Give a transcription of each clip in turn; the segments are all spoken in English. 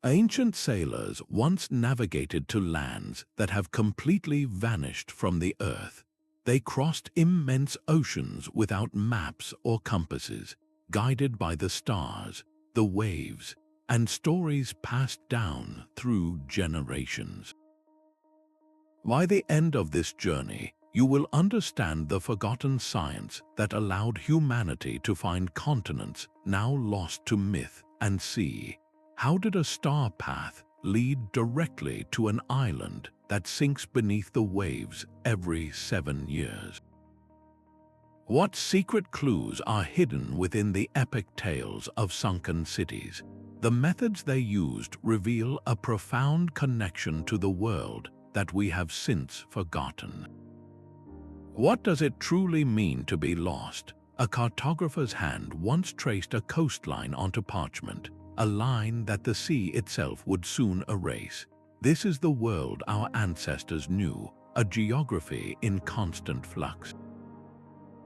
Ancient sailors once navigated to lands that have completely vanished from the earth. They crossed immense oceans without maps or compasses, guided by the stars, the waves, and stories passed down through generations. By the end of this journey, you will understand the forgotten science that allowed humanity to find continents now lost to myth and sea. How did a star path lead directly to an island that sinks beneath the waves every 7 years? What secret clues are hidden within the epic tales of sunken cities? The methods they used reveal a profound connection to the world that we have since forgotten. What does it truly mean to be lost? A cartographer's hand once traced a coastline onto parchment, a line that the sea itself would soon erase. This is the world our ancestors knew, a geography in constant flux.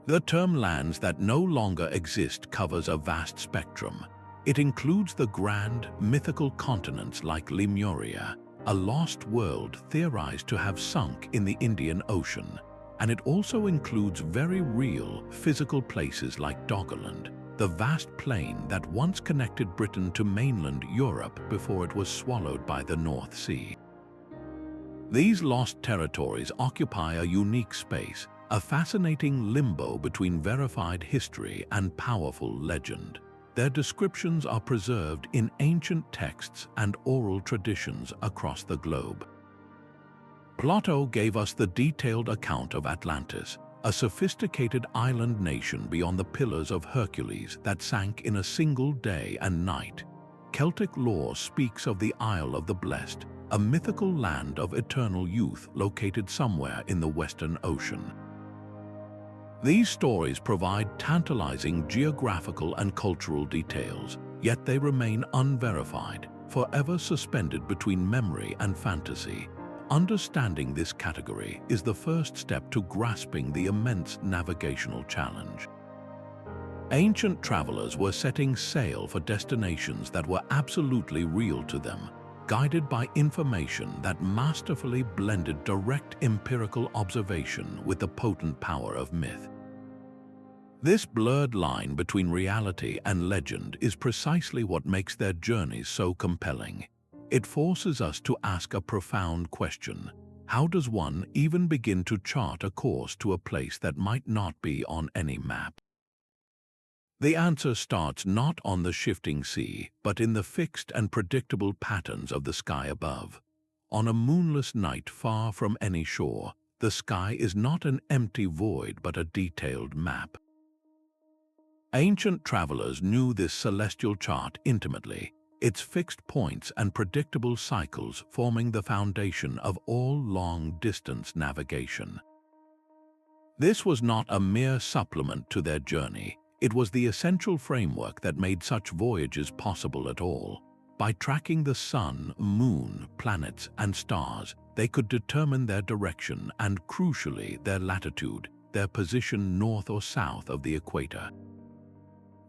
The term lands that no longer exist covers a vast spectrum. It includes the grand, mythical continents like Lemuria, a lost world theorized to have sunk in the Indian Ocean, and it also includes very real, physical places like Doggerland, the vast plain that once connected Britain to mainland Europe before it was swallowed by the North Sea. These lost territories occupy a unique space, a fascinating limbo between verified history and powerful legend. Their descriptions are preserved in ancient texts and oral traditions across the globe. Plato gave us the detailed account of Atlantis, a sophisticated island nation beyond the Pillars of Hercules that sank in a single day and night. Celtic lore speaks of the Isle of the Blessed, a mythical land of eternal youth located somewhere in the Western Ocean. These stories provide tantalizing geographical and cultural details, yet they remain unverified, forever suspended between memory and fantasy. Understanding this category is the first step to grasping the immense navigational challenge. Ancient travelers were setting sail for destinations that were absolutely real to them, guided by information that masterfully blended direct empirical observation with the potent power of myth. This blurred line between reality and legend is precisely what makes their journeys so compelling. It forces us to ask a profound question. How does one even begin to chart a course to a place that might not be on any map? The answer starts not on the shifting sea, but in the fixed and predictable patterns of the sky above. On a moonless night far from any shore, the sky is not an empty void but a detailed map. Ancient travelers knew this celestial chart intimately, its fixed points and predictable cycles forming the foundation of all long-distance navigation. This was not a mere supplement to their journey, it was the essential framework that made such voyages possible at all. By tracking the sun, moon, planets, and stars, they could determine their direction and, crucially, their latitude, their position north or south of the equator.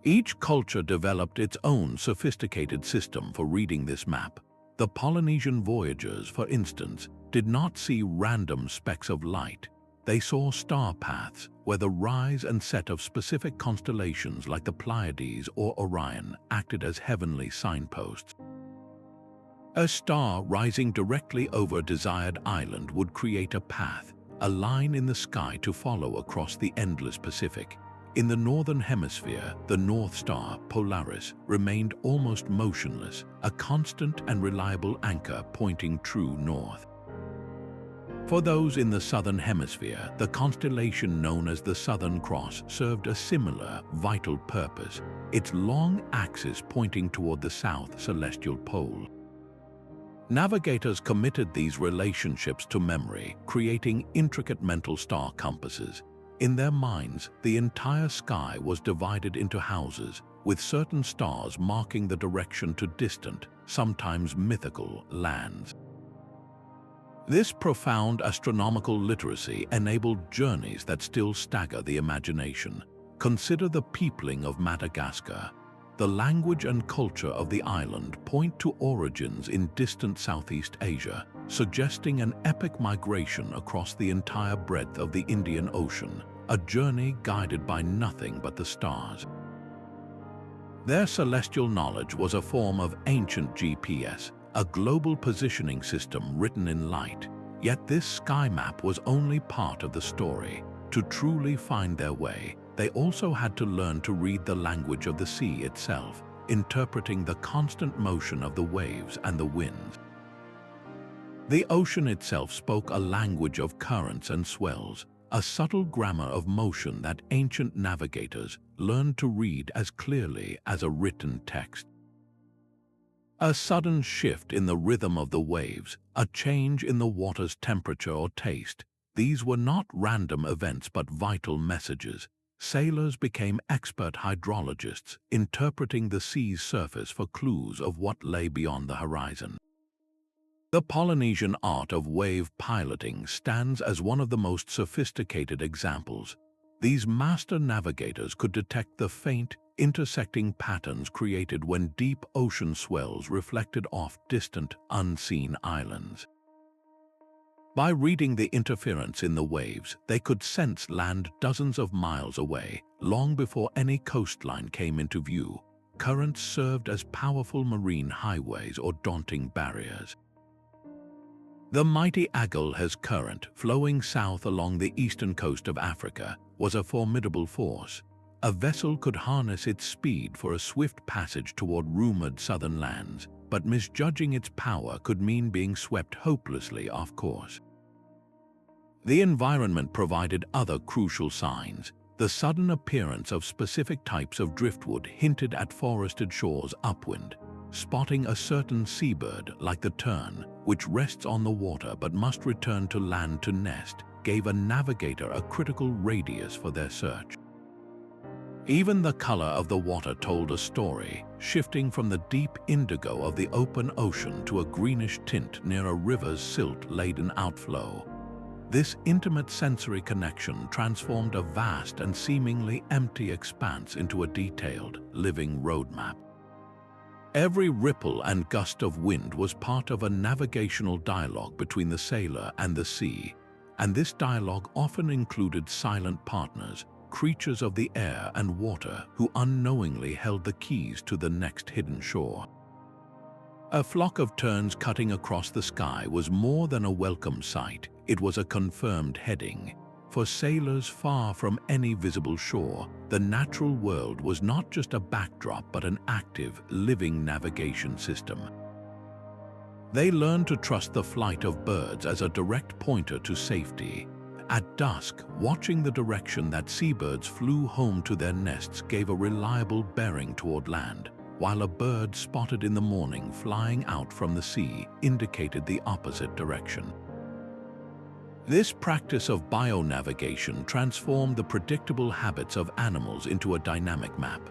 Each culture developed its own sophisticated system for reading this map. The Polynesian voyagers, for instance, did not see random specks of light. They saw star paths where the rise and set of specific constellations like the Pleiades or Orion acted as heavenly signposts. A star rising directly over a desired island would create a path, a line in the sky to follow across the endless Pacific. In the Northern Hemisphere, the North Star, Polaris, remained almost motionless, a constant and reliable anchor pointing true north. For those in the Southern Hemisphere, the constellation known as the Southern Cross served a similar, vital purpose, its long axis pointing toward the south celestial pole. Navigators committed these relationships to memory, creating intricate mental star compasses. In their minds, the entire sky was divided into houses, with certain stars marking the direction to distant, sometimes mythical, lands. This profound astronomical literacy enabled journeys that still stagger the imagination. Consider the peopling of Madagascar. the language and culture of the island point to origins in distant Southeast Asia, suggesting an epic migration across the entire breadth of the Indian Ocean, a journey guided by nothing but the stars. Their celestial knowledge was a form of ancient GPS, a global positioning system written in light. Yet this sky map was only part of the story. To truly find their way, they also had to learn to read the language of the sea itself, interpreting the constant motion of the waves and the winds. The ocean itself spoke a language of currents and swells, a subtle grammar of motion that ancient navigators learned to read as clearly as a written text. A sudden shift in the rhythm of the waves, a change in the water's temperature or taste, these were not random events but vital messages. Sailors became expert hydrologists, interpreting the sea's surface for clues of what lay beyond the horizon. The Polynesian art of wave piloting stands as one of the most sophisticated examples. These master navigators could detect the faint, intersecting patterns created when deep ocean swells reflected off distant, unseen islands. By reading the interference in the waves, they could sense land dozens of miles away, long before any coastline came into view. Currents served as powerful marine highways or daunting barriers. The mighty Agulhas current, flowing south along the eastern coast of Africa, was a formidable force. A vessel could harness its speed for a swift passage toward rumored southern lands, but misjudging its power could mean being swept hopelessly off course. The environment provided other crucial signs. The sudden appearance of specific types of driftwood hinted at forested shores upwind. Spotting a certain seabird, like the tern, which rests on the water but must return to land to nest, gave a navigator a critical radius for their search. Even the color of the water told a story, shifting from the deep indigo of the open ocean to a greenish tint near a river's silt-laden outflow. This intimate sensory connection transformed a vast and seemingly empty expanse into a detailed, living roadmap. Every ripple and gust of wind was part of a navigational dialogue between the sailor and the sea, and this dialogue often included silent partners, creatures of the air and water who unknowingly held the keys to the next hidden shore. A flock of terns cutting across the sky was more than a welcome sight, it was a confirmed heading. For sailors far from any visible shore, the natural world was not just a backdrop but an active, living navigation system. They learned to trust the flight of birds as a direct pointer to safety. At dusk, watching the direction that seabirds flew home to their nests gave a reliable bearing toward land, while a bird spotted in the morning flying out from the sea indicated the opposite direction. This practice of bionavigation transformed the predictable habits of animals into a dynamic map.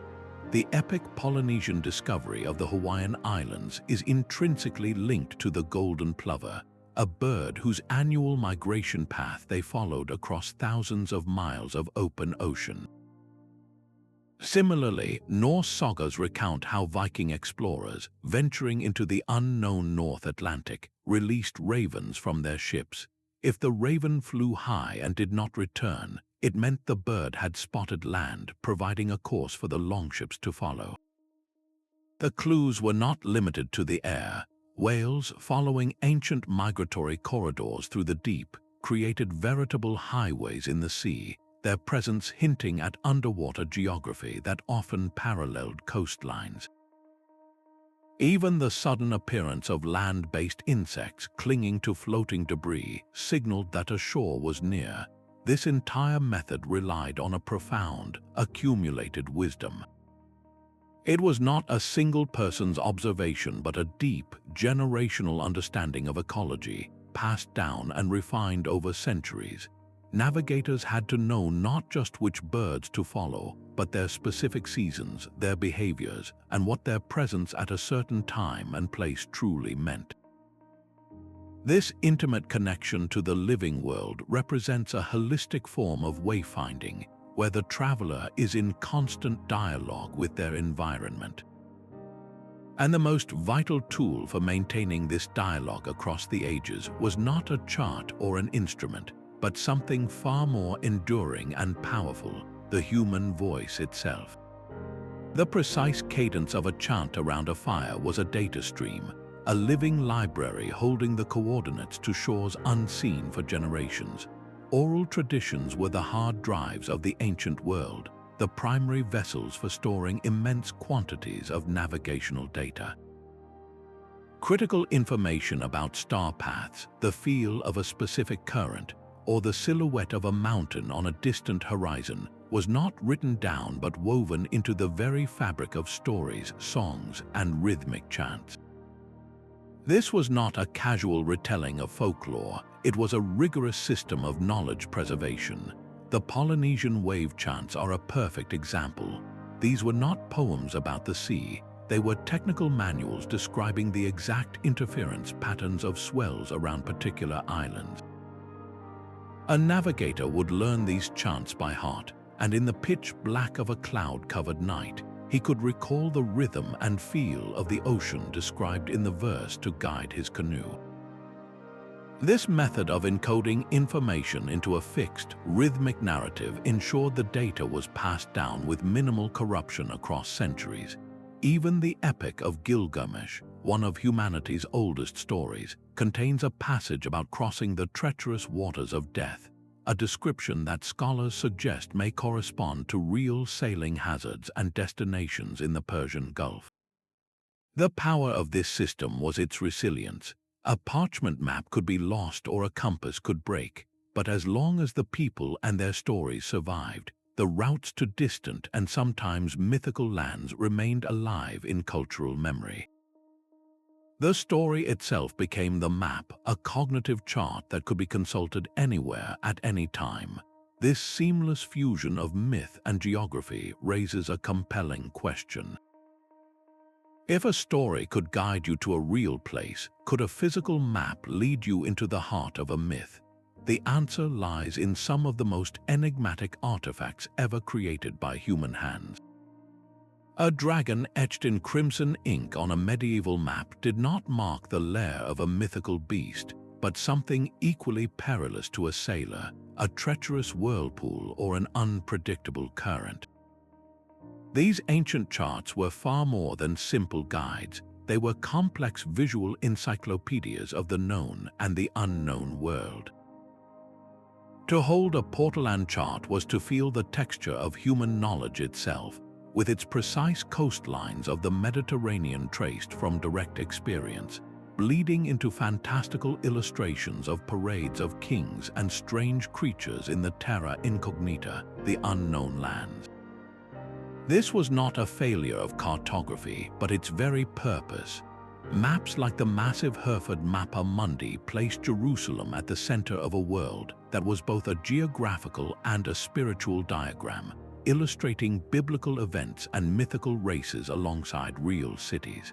The epic Polynesian discovery of the Hawaiian Islands is intrinsically linked to the golden plover, a bird whose annual migration path they followed across thousands of miles of open ocean. Similarly, Norse sagas recount how Viking explorers, venturing into the unknown North Atlantic, released ravens from their ships. If the raven flew high and did not return, it meant the bird had spotted land, providing a course for the longships to follow. The clues were not limited to the air. Whales, following ancient migratory corridors through the deep, created veritable highways in the sea, their presence hinting at underwater geography that often paralleled coastlines. Even the sudden appearance of land-based insects clinging to floating debris signaled that a shore was near. This entire method relied on a profound, accumulated wisdom. It was not a single person's observation but a deep, generational understanding of ecology, passed down and refined over centuries. Navigators had to know not just which birds to follow, but their specific seasons, their behaviors, and what their presence at a certain time and place truly meant. This intimate connection to the living world represents a holistic form of wayfinding, where the traveler is in constant dialogue with their environment. And the most vital tool for maintaining this dialogue across the ages was not a chart or an instrument, but something far more enduring and powerful: the human voice itself. The precise cadence of a chant around a fire was a data stream, a living library holding the coordinates to shores unseen for generations. Oral traditions were the hard drives of the ancient world, the primary vessels for storing immense quantities of navigational data. Critical information about star paths, the feel of a specific current, or the silhouette of a mountain on a distant horizon was not written down but woven into the very fabric of stories, songs, and rhythmic chants. This was not a casual retelling of folklore, it was a rigorous system of knowledge preservation. The Polynesian wave chants are a perfect example. These were not poems about the sea, they were technical manuals describing the exact interference patterns of swells around particular islands. A navigator would learn these chants by heart, and in the pitch black of a cloud-covered night, he could recall the rhythm and feel of the ocean described in the verse to guide his canoe. This method of encoding information into a fixed, rhythmic narrative ensured the data was passed down with minimal corruption across centuries. Even the Epic of Gilgamesh, one of humanity's oldest stories, contains a passage about crossing the treacherous waters of death, a description that scholars suggest may correspond to real sailing hazards and destinations in the Persian Gulf. The power of this system was its resilience. A parchment map could be lost or a compass could break, but as long as the people and their stories survived, the routes to distant and sometimes mythical lands remained alive in cultural memory. The story itself became the map, a cognitive chart that could be consulted anywhere at any time. This seamless fusion of myth and geography raises a compelling question. If a story could guide you to a real place, could a physical map lead you into the heart of a myth? The answer lies in some of the most enigmatic artifacts ever created by human hands. A dragon etched in crimson ink on a medieval map did not mark the lair of a mythical beast, but something equally perilous to a sailor, a treacherous whirlpool or an unpredictable current. These ancient charts were far more than simple guides. They were complex visual encyclopedias of the known and the unknown world. To hold a Portoland chart was to feel the texture of human knowledge itself, with its precise coastlines of the Mediterranean traced from direct experience, bleeding into fantastical illustrations of parades of kings and strange creatures in the terra incognita, the unknown lands. This was not a failure of cartography, but its very purpose. Maps like the massive Hereford Mappa Mundi placed Jerusalem at the center of a world that was both a geographical and a spiritual diagram, illustrating biblical events and mythical races alongside real cities.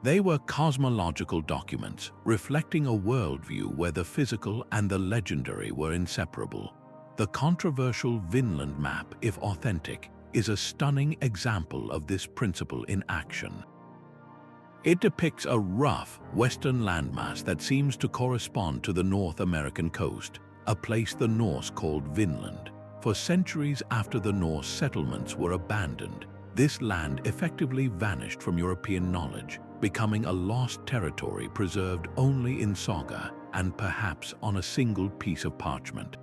They were cosmological documents, reflecting a worldview where the physical and the legendary were inseparable. The controversial Vineland map, if authentic, is a stunning example of this principle in action. It depicts a rough, western landmass that seems to correspond to the North American coast, a place the Norse called Vineland. For centuries after the Norse settlements were abandoned, this land effectively vanished from European knowledge, becoming a lost territory preserved only in saga and perhaps on a single piece of parchment.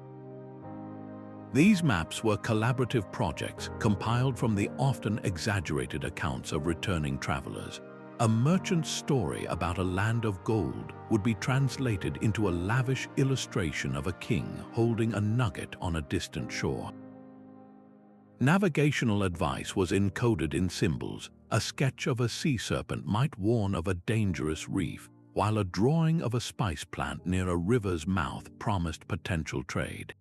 These maps were collaborative projects compiled from the often exaggerated accounts of returning travelers. A merchant's story about a land of gold would be translated into a lavish illustration of a king holding a nugget on a distant shore. Navigational advice was encoded in symbols. A sketch of a sea serpent might warn of a dangerous reef, while a drawing of a spice plant near a river's mouth promised potential trade.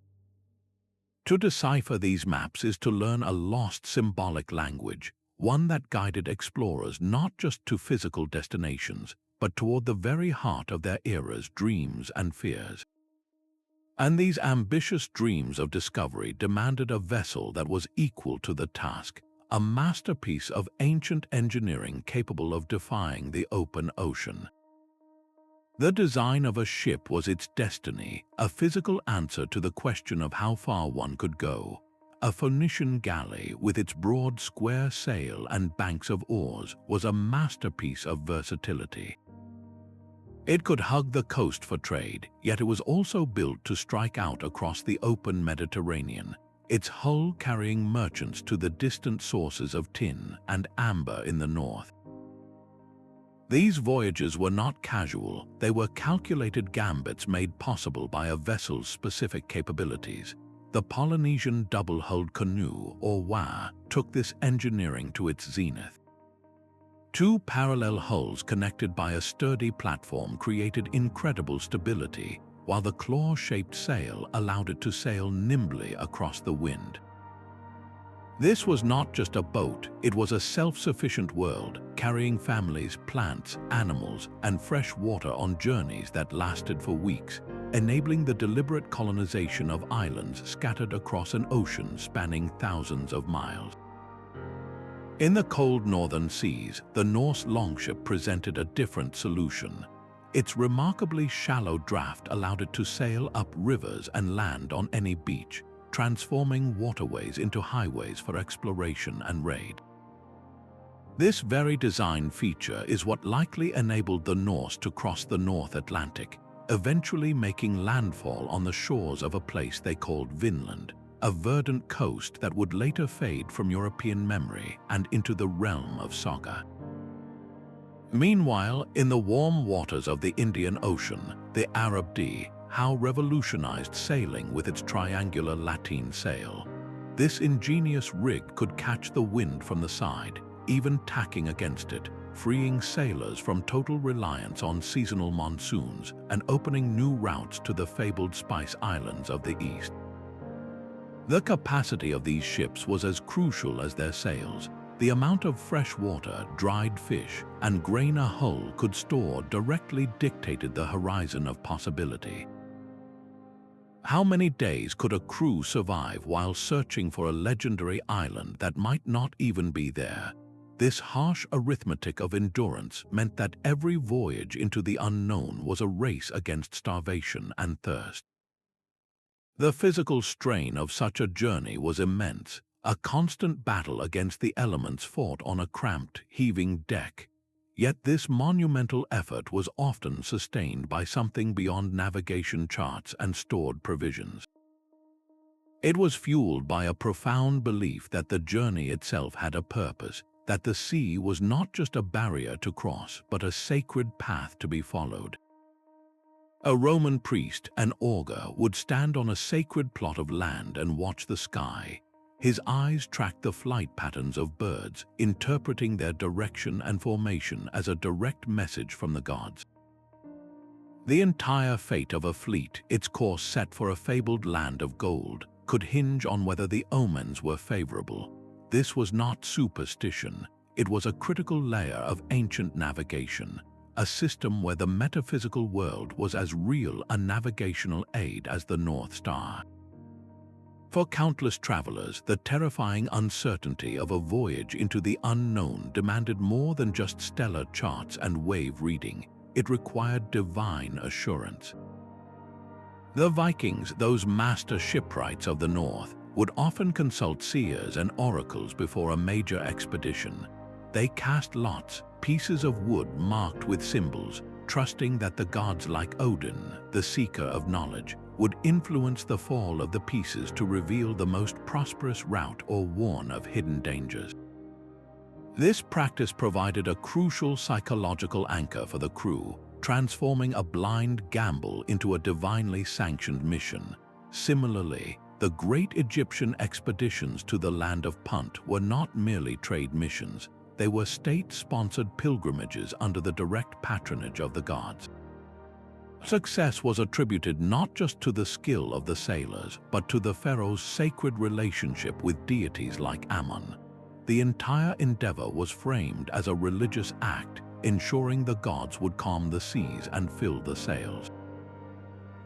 To decipher these maps is to learn a lost symbolic language, one that guided explorers not just to physical destinations, but toward the very heart of their era's dreams and fears. And these ambitious dreams of discovery demanded a vessel that was equal to the task, a masterpiece of ancient engineering capable of defying the open ocean. The design of a ship was its destiny, a physical answer to the question of how far one could go. A Phoenician galley with its broad square sail and banks of oars was a masterpiece of versatility. It could hug the coast for trade, yet it was also built to strike out across the open Mediterranean, its hull carrying merchants to the distant sources of tin and amber in the north. These voyages were not casual, they were calculated gambits made possible by a vessel's specific capabilities. The Polynesian double-hulled canoe, or wa, took this engineering to its zenith. Two parallel hulls connected by a sturdy platform created incredible stability, while the claw-shaped sail allowed it to sail nimbly across the wind. This was not just a boat, it was a self-sufficient world, carrying families, plants, animals, and fresh water on journeys that lasted for weeks, enabling the deliberate colonization of islands scattered across an ocean spanning thousands of miles. In the cold northern seas, the Norse longship presented a different solution. Its remarkably shallow draft allowed it to sail up rivers and land on any beach, transforming waterways into highways for exploration and raid. This very design feature is what likely enabled the Norse to cross the North Atlantic, eventually making landfall on the shores of a place they called Vineland, a verdant coast that would later fade from European memory and into the realm of saga. Meanwhile, in the warm waters of the Indian Ocean, the Arab Howe revolutionized sailing with its triangular lateen sail. This ingenious rig could catch the wind from the side, even tacking against it, freeing sailors from total reliance on seasonal monsoons and opening new routes to the fabled Spice Islands of the East. The capacity of these ships was as crucial as their sails. The amount of fresh water, dried fish, and grain a hull could store directly dictated the horizon of possibility. How many days could a crew survive while searching for a legendary island that might not even be there? This harsh arithmetic of endurance meant that every voyage into the unknown was a race against starvation and thirst. The physical strain of such a journey was immense, a constant battle against the elements fought on a cramped, heaving deck. Yet this monumental effort was often sustained by something beyond navigation charts and stored provisions. It was fueled by a profound belief that the journey itself had a purpose, that the sea was not just a barrier to cross, but a sacred path to be followed. A Roman priest, an augur, would stand on a sacred plot of land and watch the sky. His eyes tracked the flight patterns of birds, interpreting their direction and formation as a direct message from the gods. The entire fate of a fleet, its course set for a fabled land of gold, could hinge on whether the omens were favorable. This was not superstition, it was a critical layer of ancient navigation, a system where the metaphysical world was as real a navigational aid as the North Star. For countless travelers, the terrifying uncertainty of a voyage into the unknown demanded more than just stellar charts and wave reading. It required divine assurance. The Vikings, those master shipwrights of the North, would often consult seers and oracles before a major expedition. They cast lots, pieces of wood marked with symbols, trusting that the gods like Odin, the seeker of knowledge, would influence the fall of the pieces to reveal the most prosperous route or warn of hidden dangers. This practice provided a crucial psychological anchor for the crew, transforming a blind gamble into a divinely sanctioned mission. Similarly, the great Egyptian expeditions to the land of Punt were not merely trade missions, they were state-sponsored pilgrimages under the direct patronage of the gods. Success was attributed not just to the skill of the sailors, but to the pharaoh's sacred relationship with deities like Ammon. The entire endeavor was framed as a religious act, ensuring the gods would calm the seas and fill the sails.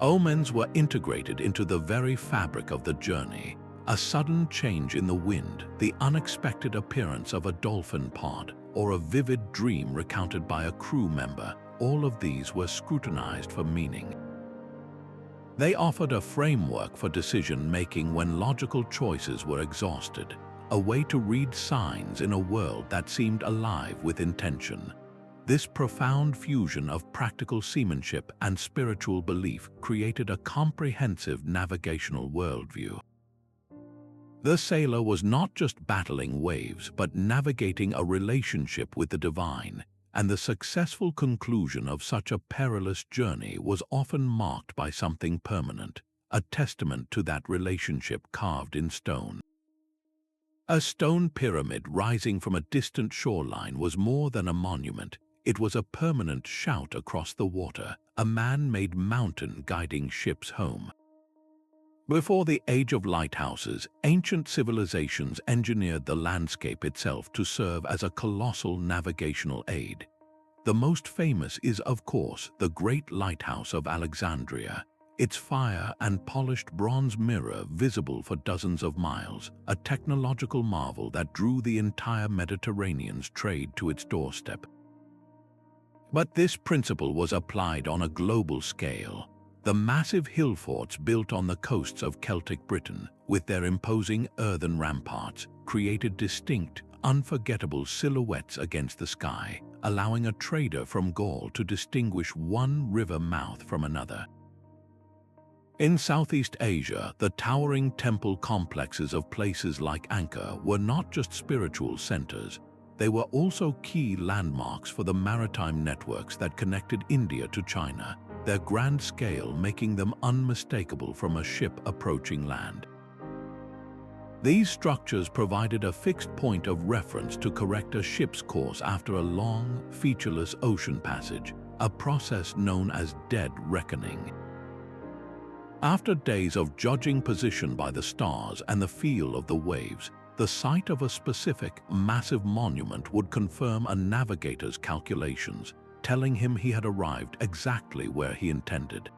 Omens were integrated into the very fabric of the journey. A sudden change in the wind, the unexpected appearance of a dolphin pod, or a vivid dream recounted by a crew member, all of these were scrutinized for meaning. They offered a framework for decision-making when logical choices were exhausted, a way to read signs in a world that seemed alive with intention. This profound fusion of practical seamanship and spiritual belief created a comprehensive navigational worldview. The sailor was not just battling waves, but navigating a relationship with the divine, and the successful conclusion of such a perilous journey was often marked by something permanent, a testament to that relationship carved in stone. A stone pyramid rising from a distant shoreline was more than a monument. It was a permanent shout across the water, a man-made mountain guiding ships home. Before the age of lighthouses, ancient civilizations engineered the landscape itself to serve as a colossal navigational aid. The most famous is, of course, the Great Lighthouse of Alexandria, its fire and polished bronze mirror visible for dozens of miles, a technological marvel that drew the entire Mediterranean's trade to its doorstep. But this principle was applied on a global scale. The massive hill forts built on the coasts of Celtic Britain, with their imposing earthen ramparts, created distinct, unforgettable silhouettes against the sky, allowing a trader from Gaul to distinguish one river mouth from another. In Southeast Asia, the towering temple complexes of places like Angkor were not just spiritual centers. They were also key landmarks for the maritime networks that connected India to China, their grand scale making them unmistakable from a ship approaching land. These structures provided a fixed point of reference to correct a ship's course after a long, featureless ocean passage, a process known as dead reckoning. After days of judging position by the stars and the feel of the waves, the sight of a specific, massive monument would confirm a navigator's calculations, telling him he had arrived exactly where he intended.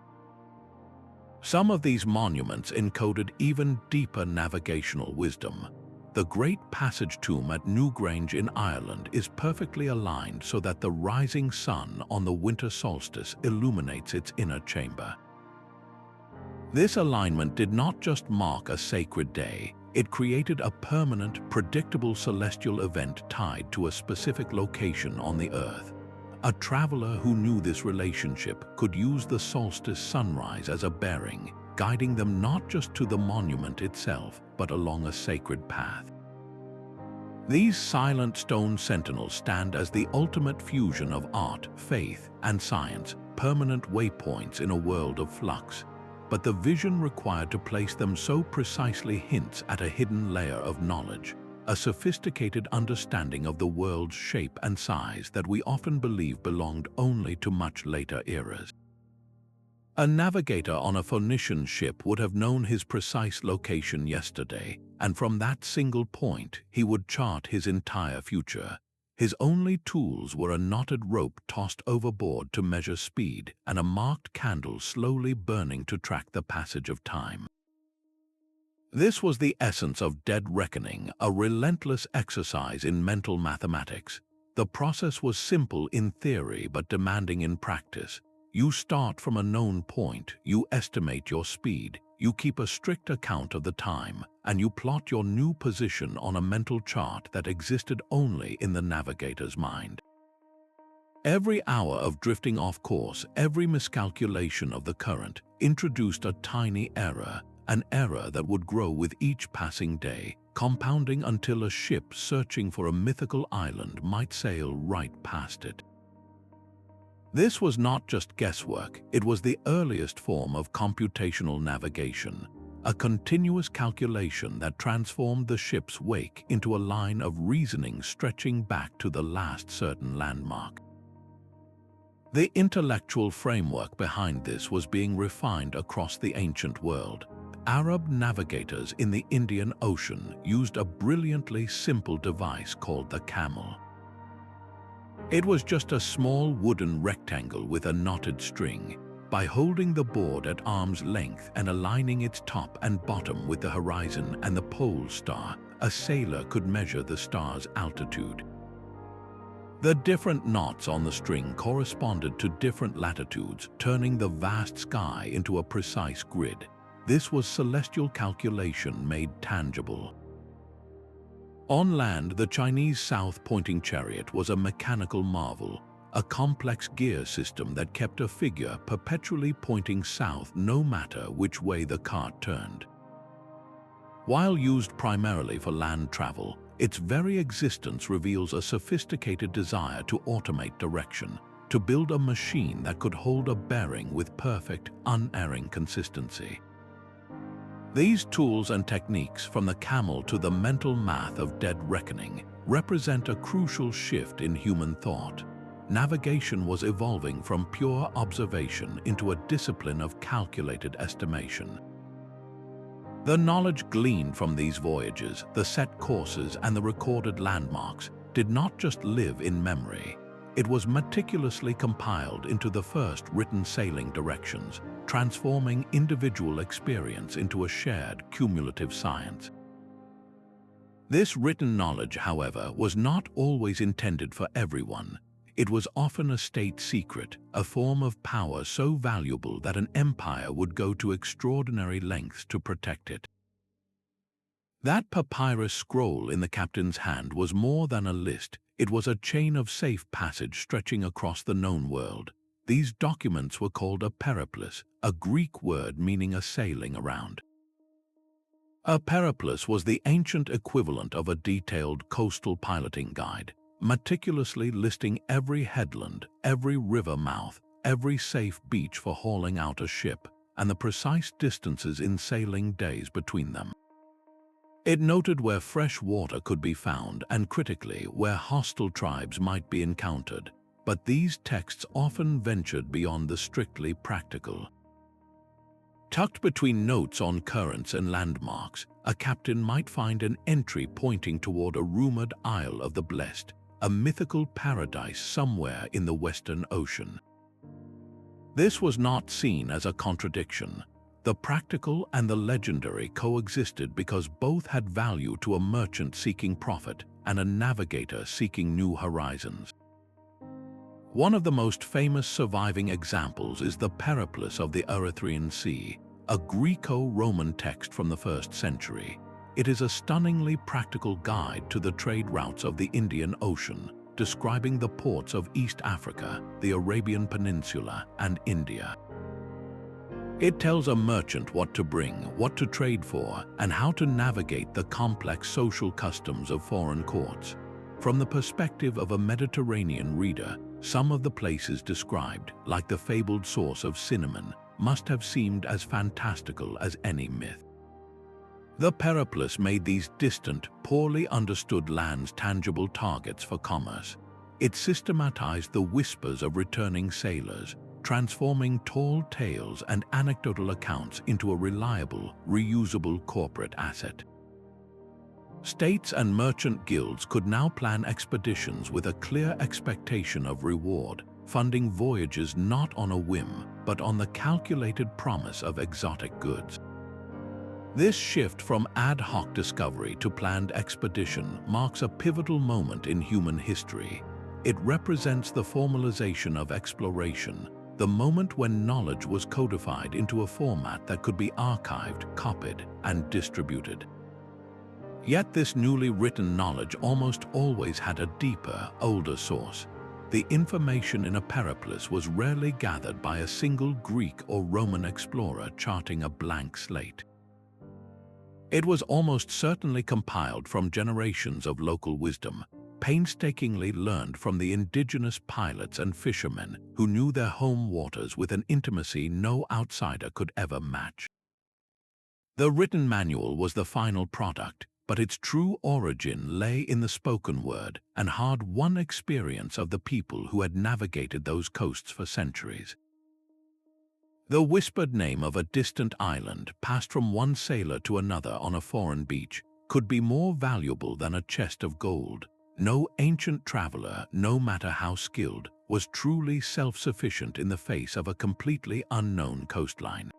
Some of these monuments encoded even deeper navigational wisdom. The Great Passage Tomb at Newgrange in Ireland is perfectly aligned so that the rising sun on the winter solstice illuminates its inner chamber. This alignment did not just mark a sacred day, it created a permanent, predictable celestial event tied to a specific location on the Earth. A traveler who knew this relationship could use the solstice sunrise as a bearing, guiding them not just to the monument itself, but along a sacred path. These silent stone sentinels stand as the ultimate fusion of art, faith, and science, permanent waypoints in a world of flux. But the vision required to place them so precisely hints at a hidden layer of knowledge, a sophisticated understanding of the world's shape and size that we often believe belonged only to much later eras. A navigator on a Phoenician ship would have known his precise location yesterday, and from that single point he would chart his entire future. His only tools were a knotted rope tossed overboard to measure speed and a marked candle slowly burning to track the passage of time. This was the essence of dead reckoning, a relentless exercise in mental mathematics. The process was simple in theory but demanding in practice. You start from a known point, you estimate your speed, you keep a strict account of the time, and you plot your new position on a mental chart that existed only in the navigator's mind. Every hour of drifting off course, every miscalculation of the current, introduced a tiny error, an error that would grow with each passing day, compounding until a ship searching for a mythical island might sail right past it. This was not just guesswork, it was the earliest form of computational navigation, a continuous calculation that transformed the ship's wake into a line of reasoning stretching back to the last certain landmark. The intellectual framework behind this was being refined across the ancient world. Arab navigators in the Indian Ocean used a brilliantly simple device called the camel. It was just a small wooden rectangle with a knotted string. By holding the board at arm's length and aligning its top and bottom with the horizon and the pole star, a sailor could measure the star's altitude. The different knots on the string corresponded to different latitudes, turning the vast sky into a precise grid. This was celestial calculation made tangible. On land, the Chinese south-pointing chariot was a mechanical marvel, a complex gear system that kept a figure perpetually pointing south no matter which way the cart turned. While used primarily for land travel, its very existence reveals a sophisticated desire to automate direction, to build a machine that could hold a bearing with perfect, unerring consistency. These tools and techniques, from the camel to the mental math of dead reckoning, represent a crucial shift in human thought. Navigation was evolving from pure observation into a discipline of calculated estimation. The knowledge gleaned from these voyages, the set courses and the recorded landmarks, did not just live in memory. It was meticulously compiled into the first written sailing directions, transforming individual experience into a shared cumulative science. This written knowledge, however, was not always intended for everyone. It was often a state secret, a form of power so valuable that an empire would go to extraordinary lengths to protect it. That papyrus scroll in the captain's hand was more than a list. It was a chain of safe passage stretching across the known world. These documents were called a perilous, a Greek word meaning a sailing around. A perilous was the ancient equivalent of a detailed coastal piloting guide, meticulously listing every headland, every river mouth, every safe beach for hauling out a ship, and the precise distances in sailing days between them. It noted where fresh water could be found and, critically, where hostile tribes might be encountered, but these texts often ventured beyond the strictly practical. Tucked between notes on currents and landmarks, a captain might find an entry pointing toward a rumored Isle of the Blessed, a mythical paradise somewhere in the Western Ocean. This was not seen as a contradiction. The practical and the legendary coexisted because both had value to a merchant seeking profit and a navigator seeking new horizons. One of the most famous surviving examples is the Periplus of the Erythraean Sea, a Greco-Roman text from the 1st century. It is a stunningly practical guide to the trade routes of the Indian Ocean, describing the ports of East Africa, the Arabian Peninsula, and India. It tells a merchant what to bring, what to trade for, and how to navigate the complex social customs of foreign courts. From the perspective of a Mediterranean reader, some of the places described, like the fabled source of cinnamon, must have seemed as fantastical as any myth. The Periplus made these distant, poorly understood lands tangible targets for commerce. It systematized the whispers of returning sailors, transforming tall tales and anecdotal accounts into a reliable, reusable corporate asset. States and merchant guilds could now plan expeditions with a clear expectation of reward, funding voyages not on a whim, but on the calculated promise of exotic goods. This shift from ad hoc discovery to planned expedition marks a pivotal moment in human history. It represents the formalization of exploration, the moment when knowledge was codified into a format that could be archived, copied, and distributed. Yet this newly written knowledge almost always had a deeper, older source. The information in a Periplus was rarely gathered by a single Greek or Roman explorer charting a blank slate. It was almost certainly compiled from generations of local wisdom, painstakingly learned from the indigenous pilots and fishermen who knew their home waters with an intimacy no outsider could ever match. The written manual was the final product, but its true origin lay in the spoken word and hard-won experience of the people who had navigated those coasts for centuries. The whispered name of a distant island, passed from one sailor to another on a foreign beach, could be more valuable than a chest of gold. No ancient traveler, no matter how skilled, was truly self-sufficient in the face of a completely unknown coastline.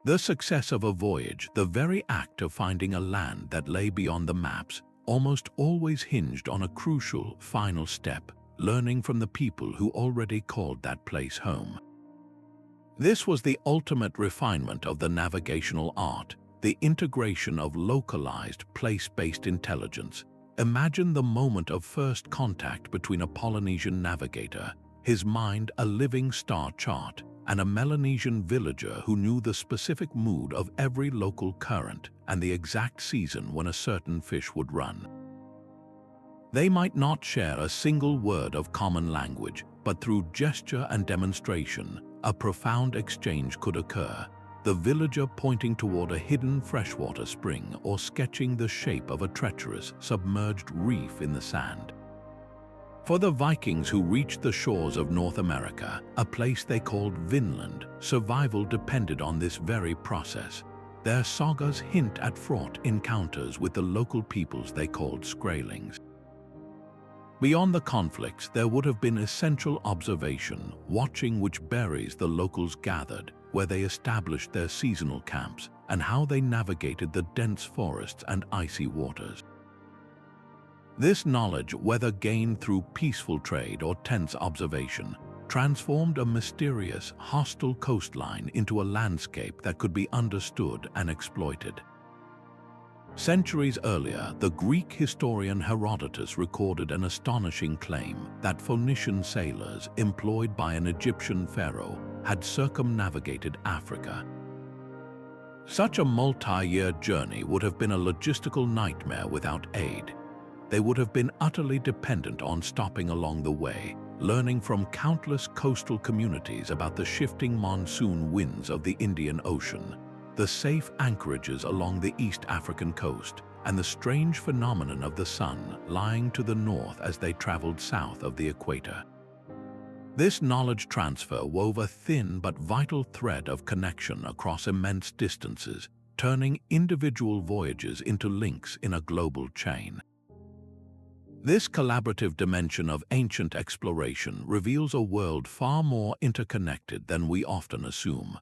The success of a voyage, the very act of finding a land that lay beyond the maps, almost always hinged on a crucial final step: learning from the people who already called that place home. This was the ultimate refinement of the navigational art, the integration of localized, place-based intelligence. Imagine the moment of first contact between a Polynesian navigator, his mind a living star chart, and a Melanesian villager who knew the specific mood of every local current and the exact season when a certain fish would run. They might not share a single word of common language, but through gesture and demonstration, a profound exchange could occur, the villager pointing toward a hidden freshwater spring or sketching the shape of a treacherous, submerged reef in the sand. For the Vikings who reached the shores of North America, a place they called Vineland, survival depended on this very process. Their sagas hint at fraught encounters with the local peoples they called Skraelings. Beyond the conflicts, there would have been essential observation, watching which berries the locals gathered, where they established their seasonal camps, and how they navigated the dense forests and icy waters. This knowledge, whether gained through peaceful trade or tense observation, transformed a mysterious, hostile coastline into a landscape that could be understood and exploited. Centuries earlier, the Greek historian Herodotus recorded an astonishing claim that Phoenician sailors, employed by an Egyptian pharaoh, had circumnavigated Africa. Such a multi-year journey would have been a logistical nightmare without aid. They would have been utterly dependent on stopping along the way, learning from countless coastal communities about the shifting monsoon winds of the Indian Ocean, the safe anchorages along the East African coast, and the strange phenomenon of the sun lying to the north as they traveled south of the equator. This knowledge transfer wove a thin but vital thread of connection across immense distances, turning individual voyages into links in a global chain. This collaborative dimension of ancient exploration reveals a world far more interconnected than we often assume.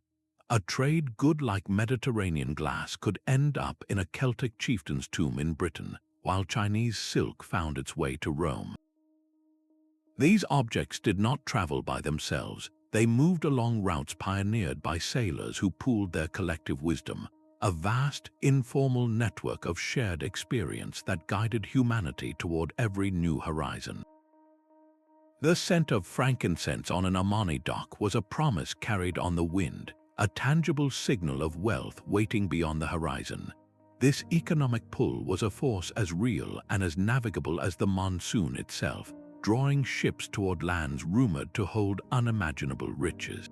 A trade good like Mediterranean glass could end up in a Celtic chieftain's tomb in Britain, while Chinese silk found its way to Rome. These objects did not travel by themselves. They moved along routes pioneered by sailors who pooled their collective wisdom, a vast, informal network of shared experience that guided humanity toward every new horizon. The scent of frankincense on an Omani dock was a promise carried on the wind, a tangible signal of wealth waiting beyond the horizon. This economic pull was a force as real and as navigable as the monsoon itself, drawing ships toward lands rumored to hold unimaginable riches.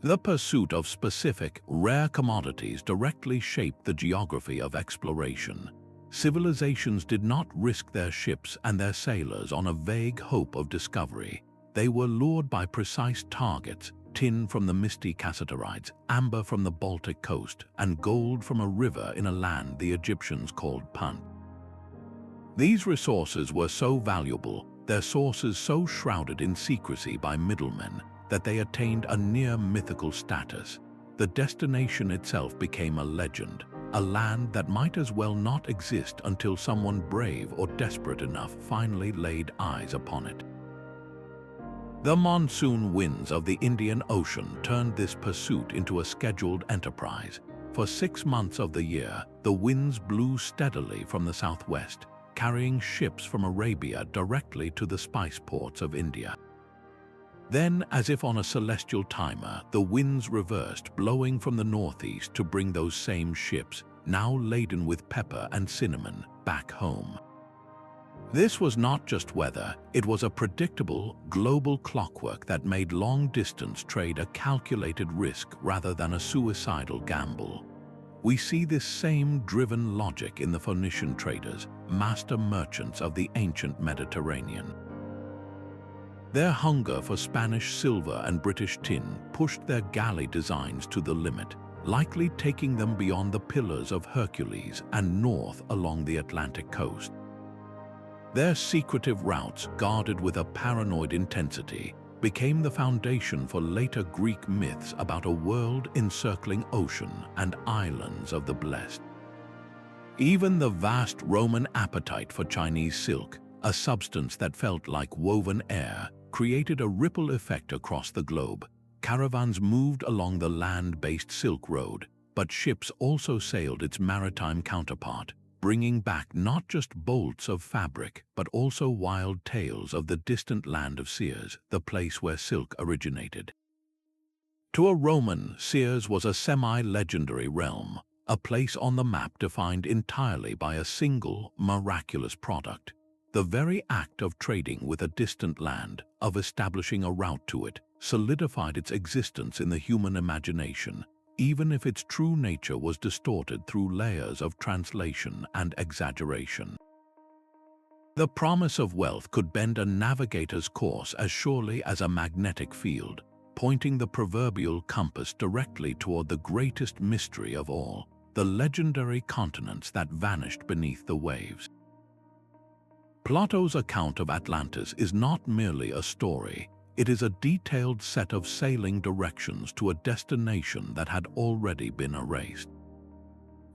The pursuit of specific, rare commodities directly shaped the geography of exploration. Civilizations did not risk their ships and their sailors on a vague hope of discovery. They were lured by precise targets: tin from the misty Cassiterides, amber from the Baltic coast, and gold from a river in a land the Egyptians called Punt. These resources were so valuable, their sources so shrouded in secrecy by middlemen, that they attained a near mythical status. The destination itself became a legend, a land that might as well not exist until someone brave or desperate enough finally laid eyes upon it. The monsoon winds of the Indian Ocean turned this pursuit into a scheduled enterprise. For 6 months of the year, the winds blew steadily from the southwest, carrying ships from Arabia directly to the spice ports of India. Then, as if on a celestial timer, the winds reversed, blowing from the northeast to bring those same ships, now laden with pepper and cinnamon, back home. This was not just weather, it was a predictable, global clockwork that made long-distance trade a calculated risk rather than a suicidal gamble. We see this same driven logic in the Phoenician traders, master merchants of the ancient Mediterranean. Their hunger for Spanish silver and British tin pushed their galley designs to the limit, likely taking them beyond the Pillars of Hercules and north along the Atlantic coast. Their secretive routes, guarded with a paranoid intensity, became the foundation for later Greek myths about a world encircling ocean and islands of the blessed. Even the vast Roman appetite for Chinese silk, a substance that felt like woven air, created a ripple effect across the globe. Caravans moved along the land-based Silk Road, but ships also sailed its maritime counterpart, bringing back not just bolts of fabric, but also wild tales of the distant land of Seers, the place where silk originated. To a Roman, Seers was a semi-legendary realm, a place on the map defined entirely by a single, miraculous product. The very act of trading with a distant land, of establishing a route to it, solidified its existence in the human imagination, even if its true nature was distorted through layers of translation and exaggeration. The promise of wealth could bend a navigator's course as surely as a magnetic field, pointing the proverbial compass directly toward the greatest mystery of all, the legendary continents that vanished beneath the waves. Plato's account of Atlantis is not merely a story. It is a detailed set of sailing directions to a destination that had already been erased.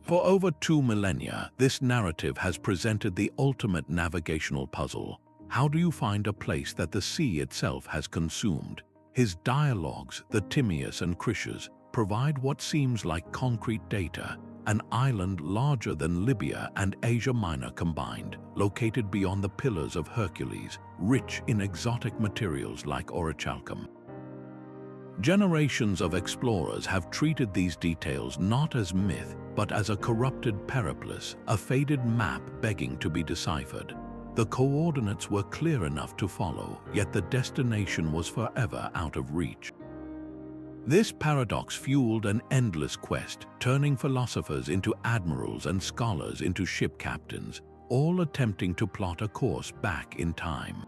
For over 2 millennia, this narrative has presented the ultimate navigational puzzle. How do you find a place that the sea itself has consumed? His dialogues, the Timaeus and Critias, provide what seems like concrete data, an island larger than Libya and Asia Minor combined, located beyond the Pillars of Hercules, rich in exotic materials like orichalcum. Generations of explorers have treated these details not as myth, but as a corrupted perilous, a faded map begging to be deciphered. The coordinates were clear enough to follow, yet the destination was forever out of reach. This paradox fueled an endless quest, turning philosophers into admirals and scholars into ship captains, all attempting to plot a course back in time.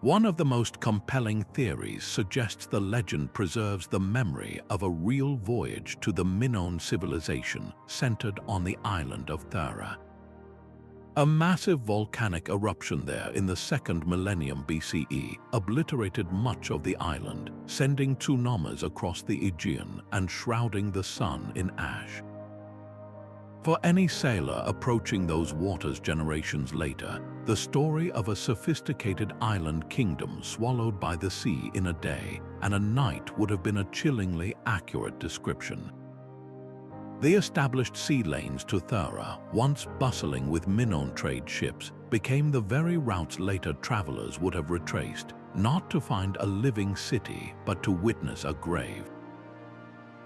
One of the most compelling theories suggests the legend preserves the memory of a real voyage to the Minoan civilization centered on the island of Thera. A massive volcanic eruption there in the 2nd millennium BCE obliterated much of the island, sending tsunamis across the Aegean and shrouding the sun in ash. For any sailor approaching those waters generations later, the story of a sophisticated island kingdom swallowed by the sea in a day and a night would have been a chillingly accurate description. The established sea lanes to Thera, once bustling with Minoan trade ships, became the very routes later travelers would have retraced, not to find a living city, but to witness a grave.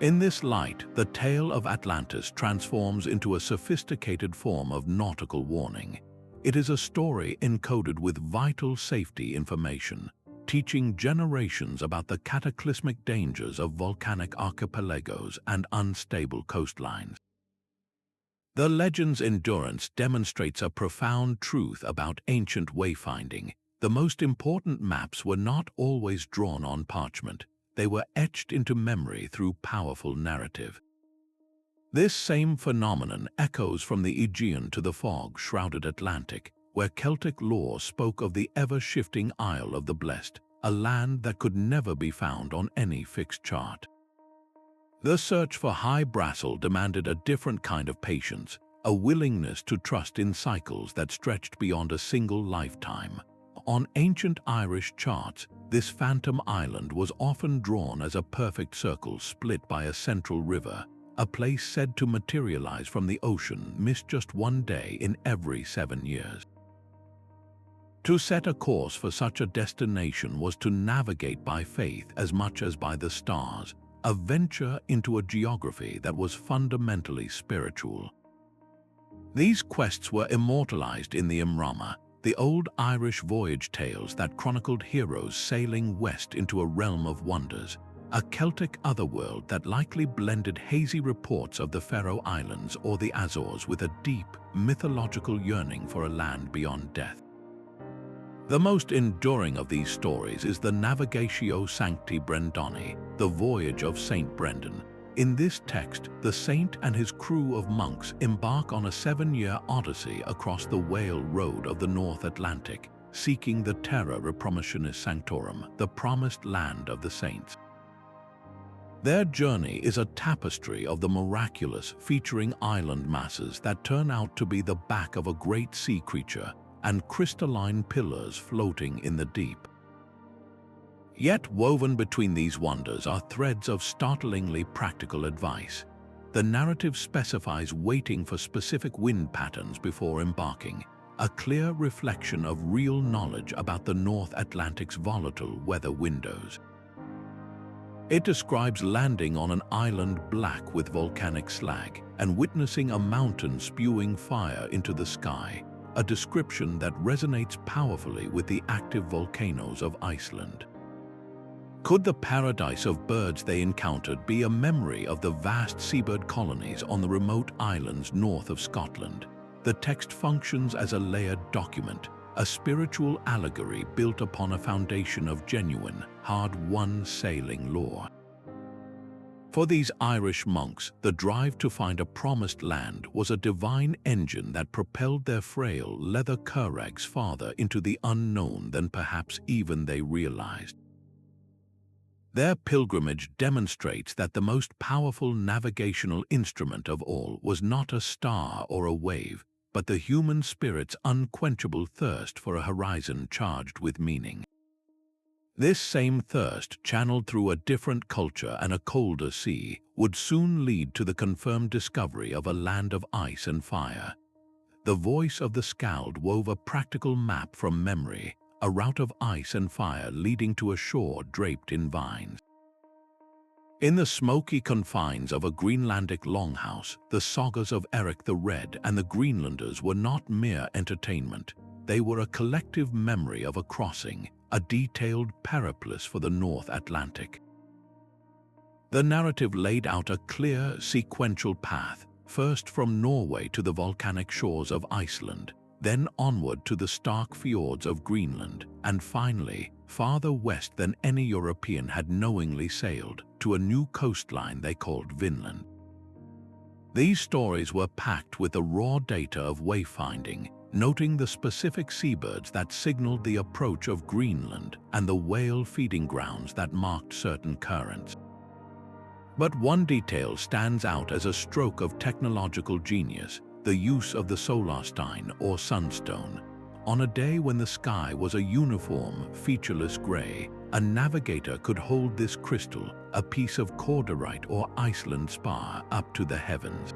In this light, the tale of Atlantis transforms into a sophisticated form of nautical warning. It is a story encoded with vital safety information, teaching generations about the cataclysmic dangers of volcanic archipelagos and unstable coastlines. The legend's endurance demonstrates a profound truth about ancient wayfinding. The most important maps were not always drawn on parchment. They were etched into memory through powerful narrative. This same phenomenon echoes from the Aegean to the fog-shrouded Atlantic, where Celtic lore spoke of the ever-shifting Isle of the Blessed, a land that could never be found on any fixed chart. The search for High Brassel demanded a different kind of patience, a willingness to trust in cycles that stretched beyond a single lifetime. On ancient Irish charts, this phantom island was often drawn as a perfect circle split by a central river, a place said to materialize from the ocean missed just one day in every 7 years. To set a course for such a destination was to navigate by faith as much as by the stars, a venture into a geography that was fundamentally spiritual. These quests were immortalized in the Imrama, the old Irish voyage tales that chronicled heroes sailing west into a realm of wonders, a Celtic otherworld that likely blended hazy reports of the Faroe Islands or the Azores with a deep, mythological yearning for a land beyond death. The most enduring of these stories is the Navigatio Sancti Brendani, the Voyage of Saint Brendan, In this text, the saint and his crew of monks embark on a 7-year odyssey across the whale road of the North Atlantic, seeking the Terra Repromissionis Sanctorum, the promised land of the saints. Their journey is a tapestry of the miraculous, featuring island masses that turn out to be the back of a great sea creature and crystalline pillars floating in the deep. Yet woven between these wonders are threads of startlingly practical advice. The narrative specifies waiting for specific wind patterns before embarking, a clear reflection of real knowledge about the North Atlantic's volatile weather windows. It describes landing on an island black with volcanic slag and witnessing a mountain spewing fire into the sky, a description that resonates powerfully with the active volcanoes of Iceland. Could the paradise of birds they encountered be a memory of the vast seabird colonies on the remote islands north of Scotland? The text functions as a layered document, a spiritual allegory built upon a foundation of genuine, hard-won sailing lore. For these Irish monks, the drive to find a promised land was a divine engine that propelled their frail leather curraghs farther into the unknown than perhaps even they realized. Their pilgrimage demonstrates that the most powerful navigational instrument of all was not a star or a wave, but the human spirit's unquenchable thirst for a horizon charged with meaning. This same thirst, channeled through a different culture and a colder sea, would soon lead to the confirmed discovery of a land of ice and fire. The voice of the Skald wove a practical map from memory, a route of ice and fire leading to a shore draped in vines. In the smoky confines of a Greenlandic longhouse, the sagas of Eric the Red and the Greenlanders were not mere entertainment. They were a collective memory of a crossing, a detailed perilous for the North Atlantic. The narrative laid out a clear, sequential path, first from Norway to the volcanic shores of Iceland, then onward to the stark fjords of Greenland, and finally, farther west than any European had knowingly sailed, to a new coastline they called Vineland. These stories were packed with the raw data of wayfinding, noting the specific seabirds that signaled the approach of Greenland and the whale feeding grounds that marked certain currents. But one detail stands out as a stroke of technological genius: the use of the solarstein or sunstone. On a day when the sky was a uniform, featureless gray, a navigator could hold this crystal, a piece of cordierite or Iceland spar, up to the heavens.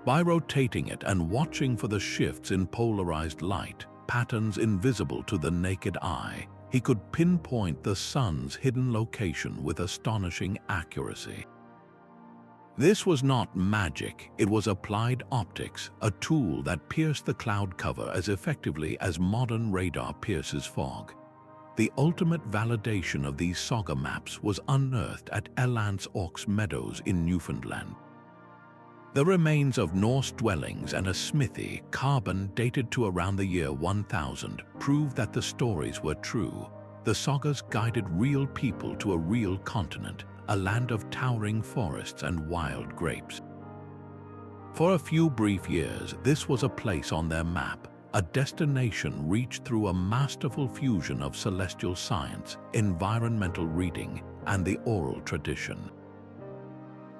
By rotating it and watching for the shifts in polarized light, patterns invisible to the naked eye, he could pinpoint the sun's hidden location with astonishing accuracy. This was not magic, it was applied optics, a tool that pierced the cloud cover as effectively as modern radar pierces fog. The ultimate validation of these saga maps was unearthed at Elance Oaks Meadows in Newfoundland. The remains of Norse dwellings and a smithy, carbon dated to around the year 1000, prove that the stories were true. The sagas guided real people to a real continent, a land of towering forests and wild grapes. For a few brief years, this was a place on their map, a destination reached through a masterful fusion of celestial science, environmental reading, and the oral tradition.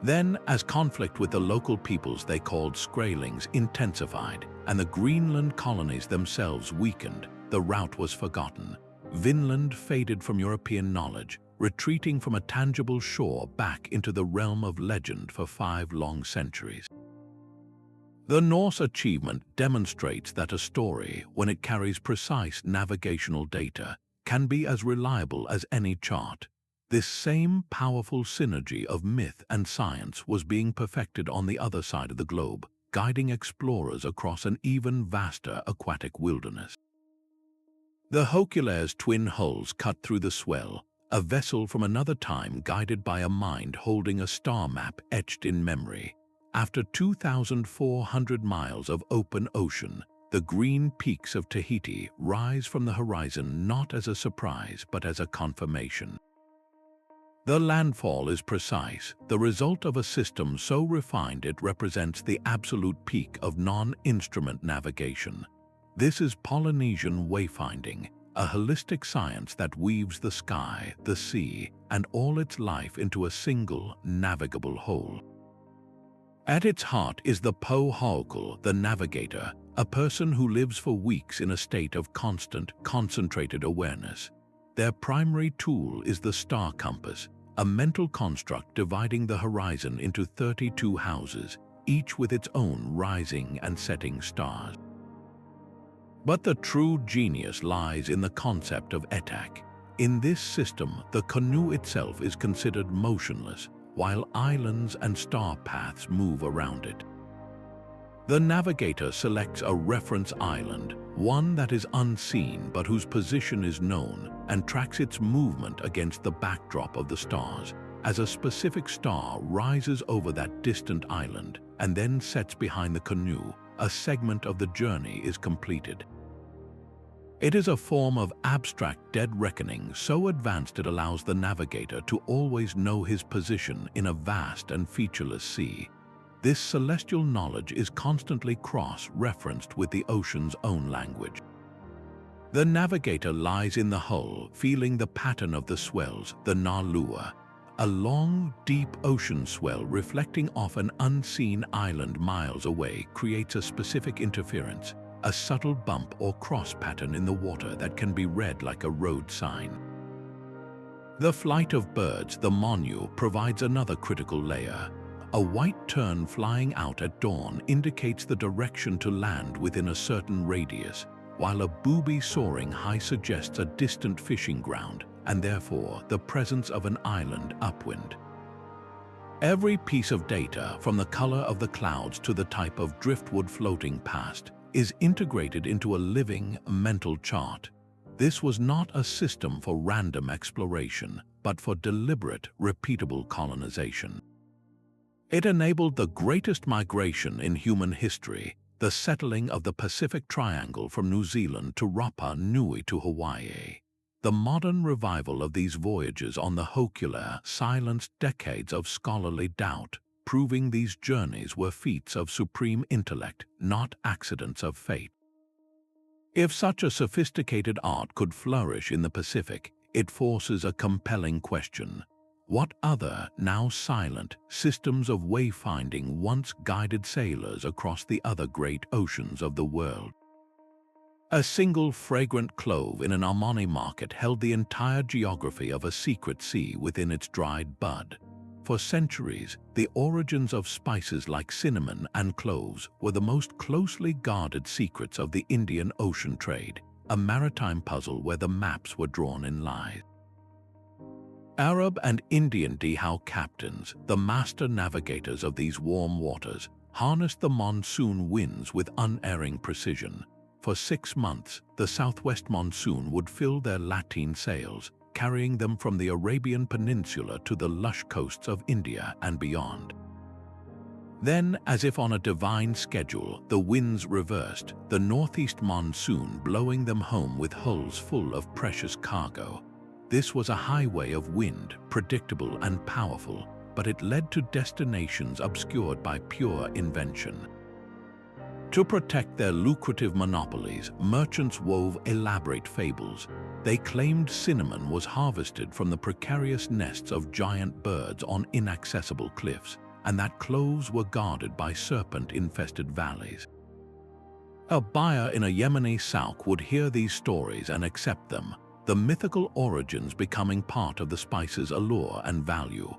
Then, as conflict with the local peoples they called Skraelings intensified, and the Greenland colonies themselves weakened, the route was forgotten. Vineland faded from European knowledge, retreating from a tangible shore back into the realm of legend for 5 long centuries. The Norse achievement demonstrates that a story, when it carries precise navigational data, can be as reliable as any chart. This same powerful synergy of myth and science was being perfected on the other side of the globe, guiding explorers across an even vaster aquatic wilderness. The Hokulaire's twin hulls cut through the swell, a vessel from another time guided by a mind holding a star map etched in memory. After 2,400 miles of open ocean, the green peaks of Tahiti rise from the horizon not as a surprise but as a confirmation. The landfall is precise, the result of a system so refined it represents the absolute peak of non-instrument navigation. This is Polynesian Wayfinding, a holistic science that weaves the sky, the sea, and all its life into a single, navigable whole. At its heart is the Pohokal, the navigator, a person who lives for weeks in a state of constant, concentrated awareness. Their primary tool is the star compass, a mental construct dividing the horizon into 32 houses, each with its own rising and setting stars. But the true genius lies in the concept of etak. In this system, the canoe itself is considered motionless, while islands and star paths move around it. The navigator selects a reference island, one that is unseen but whose position is known, and tracks its movement against the backdrop of the stars. As a specific star rises over that distant island and then sets behind the canoe, a segment of the journey is completed. It is a form of abstract dead reckoning so advanced it allows the navigator to always know his position in a vast and featureless sea. This celestial knowledge is constantly cross-referenced with the ocean's own language. The navigator lies in the hull, feeling the pattern of the swells, the nalua, a long, deep ocean swell reflecting off an unseen island miles away creates a specific interference, a subtle bump or cross pattern in the water that can be read like a road sign. The flight of birds, the monu, provides another critical layer. A white tern flying out at dawn indicates the direction to land within a certain radius, while a booby soaring high suggests a distant fishing ground, and therefore the presence of an island upwind. Every piece of data, from the color of the clouds to the type of driftwood floating past, is integrated into a living mental chart. This was not a system for random exploration, but for deliberate, repeatable colonization. It enabled the greatest migration in human history, the settling of the Pacific Triangle from New Zealand to Rapa Nui to Hawaii. The modern revival of these voyages on the Hokulea silenced decades of scholarly doubt, proving these journeys were feats of supreme intellect, not accidents of fate. If such a sophisticated art could flourish in the Pacific, it forces a compelling question. What other, now silent, systems of wayfinding once guided sailors across the other great oceans of the world? A single fragrant clove in an Omani market held the entire geography of a secret sea within its dried bud. For centuries, the origins of spices like cinnamon and cloves were the most closely guarded secrets of the Indian Ocean trade, a maritime puzzle where the maps were drawn in lies. Arab and Indian dhow captains, the master navigators of these warm waters, harnessed the monsoon winds with unerring precision. For 6 months, the southwest monsoon would fill their lateen sails, carrying them from the Arabian Peninsula to the lush coasts of India and beyond. Then, as if on a divine schedule, the winds reversed, the northeast monsoon blowing them home with hulls full of precious cargo. This was a highway of wind, predictable and powerful, but it led to destinations obscured by pure invention. To protect their lucrative monopolies, merchants wove elaborate fables. They claimed cinnamon was harvested from the precarious nests of giant birds on inaccessible cliffs, and that cloves were guarded by serpent-infested valleys. A buyer in a Yemeni souk would hear these stories and accept them, the mythical origins becoming part of the spice's allure and value.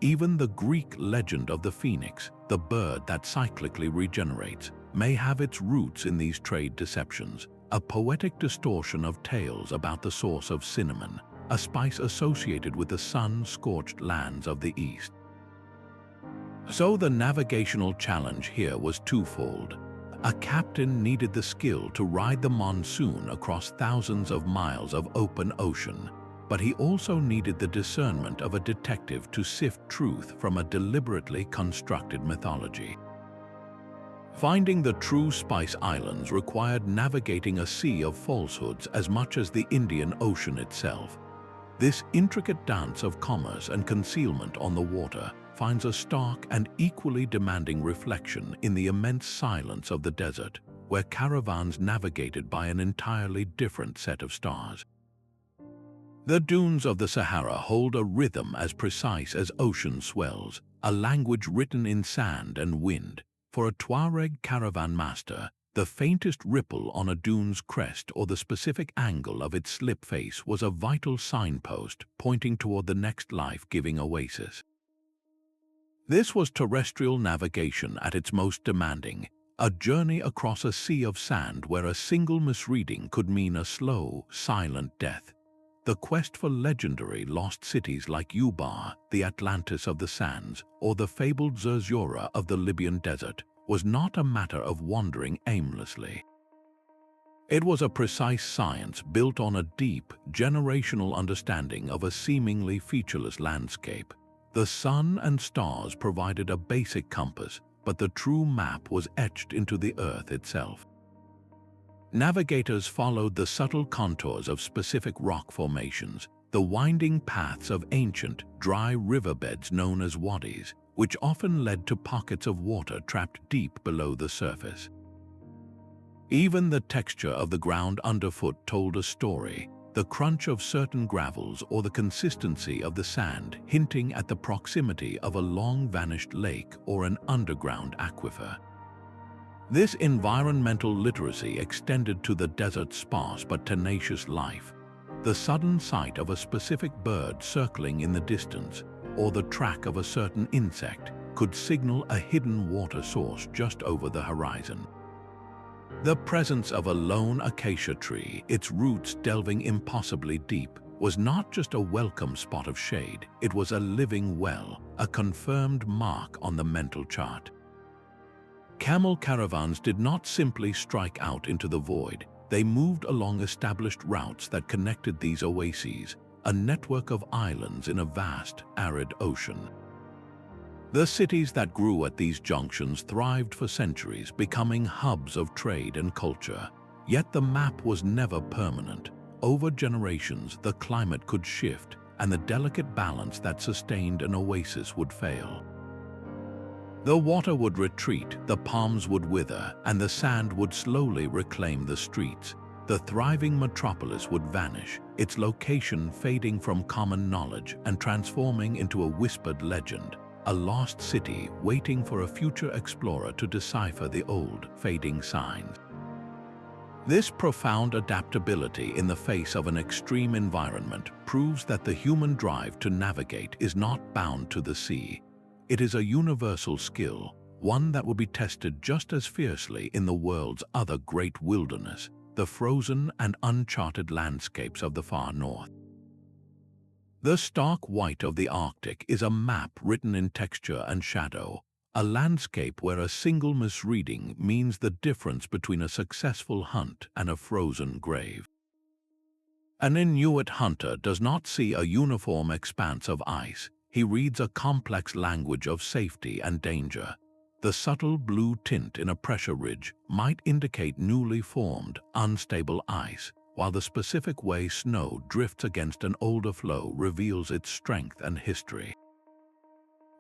Even the Greek legend of the phoenix, the bird that cyclically regenerates, may have its roots in these trade deceptions, a poetic distortion of tales about the source of cinnamon, a spice associated with the sun-scorched lands of the East. So the navigational challenge here was twofold. A captain needed the skill to ride the monsoon across thousands of miles of open ocean, but he also needed the discernment of a detective to sift truth from a deliberately constructed mythology. Finding the true Spice Islands required navigating a sea of falsehoods as much as the Indian Ocean itself. This intricate dance of commerce and concealment on the water finds a stark and equally demanding reflection in the immense silence of the desert, where caravans navigated by an entirely different set of stars. The dunes of the Sahara hold a rhythm as precise as ocean swells, a language written in sand and wind. For a Tuareg caravan master, the faintest ripple on a dune's crest or the specific angle of its slip face was a vital signpost pointing toward the next life-giving oasis. This was terrestrial navigation at its most demanding, a journey across a sea of sand where a single misreading could mean a slow, silent death. The quest for legendary lost cities like Ubar, the Atlantis of the sands, or the fabled Zerzura of the Libyan desert was not a matter of wandering aimlessly. It was a precise science built on a deep, generational understanding of a seemingly featureless landscape. The sun and stars provided a basic compass, but the true map was etched into the earth itself. Navigators followed the subtle contours of specific rock formations, the winding paths of ancient, dry riverbeds known as wadis, which often led to pockets of water trapped deep below the surface. Even the texture of the ground underfoot told a story, the crunch of certain gravels or the consistency of the sand hinting at the proximity of a long-vanished lake or an underground aquifer. This environmental literacy extended to the desert's sparse but tenacious life. The sudden sight of a specific bird circling in the distance or the track of a certain insect could signal a hidden water source just over the horizon. The presence of a lone acacia tree, its roots delving impossibly deep, was not just a welcome spot of shade, it was a living well, a confirmed mark on the mental chart. Camel caravans did not simply strike out into the void, they moved along established routes that connected these oases, a network of islands in a vast, arid ocean. The cities that grew at these junctions thrived for centuries, becoming hubs of trade and culture. Yet the map was never permanent. Over generations, the climate could shift, and the delicate balance that sustained an oasis would fail. The water would retreat, the palms would wither, and the sand would slowly reclaim the streets. The thriving metropolis would vanish, its location fading from common knowledge and transforming into a whispered legend, a lost city waiting for a future explorer to decipher the old, fading signs. This profound adaptability in the face of an extreme environment proves that the human drive to navigate is not bound to the sea. It is a universal skill, one that will be tested just as fiercely in the world's other great wilderness, the frozen and uncharted landscapes of the far north. The stark white of the Arctic is a map written in texture and shadow, a landscape where a single misreading means the difference between a successful hunt and a frozen grave. An Inuit hunter does not see a uniform expanse of ice. He reads a complex language of safety and danger. The subtle blue tint in a pressure ridge might indicate newly formed, unstable ice, while the specific way snow drifts against an older flow reveals its strength and history.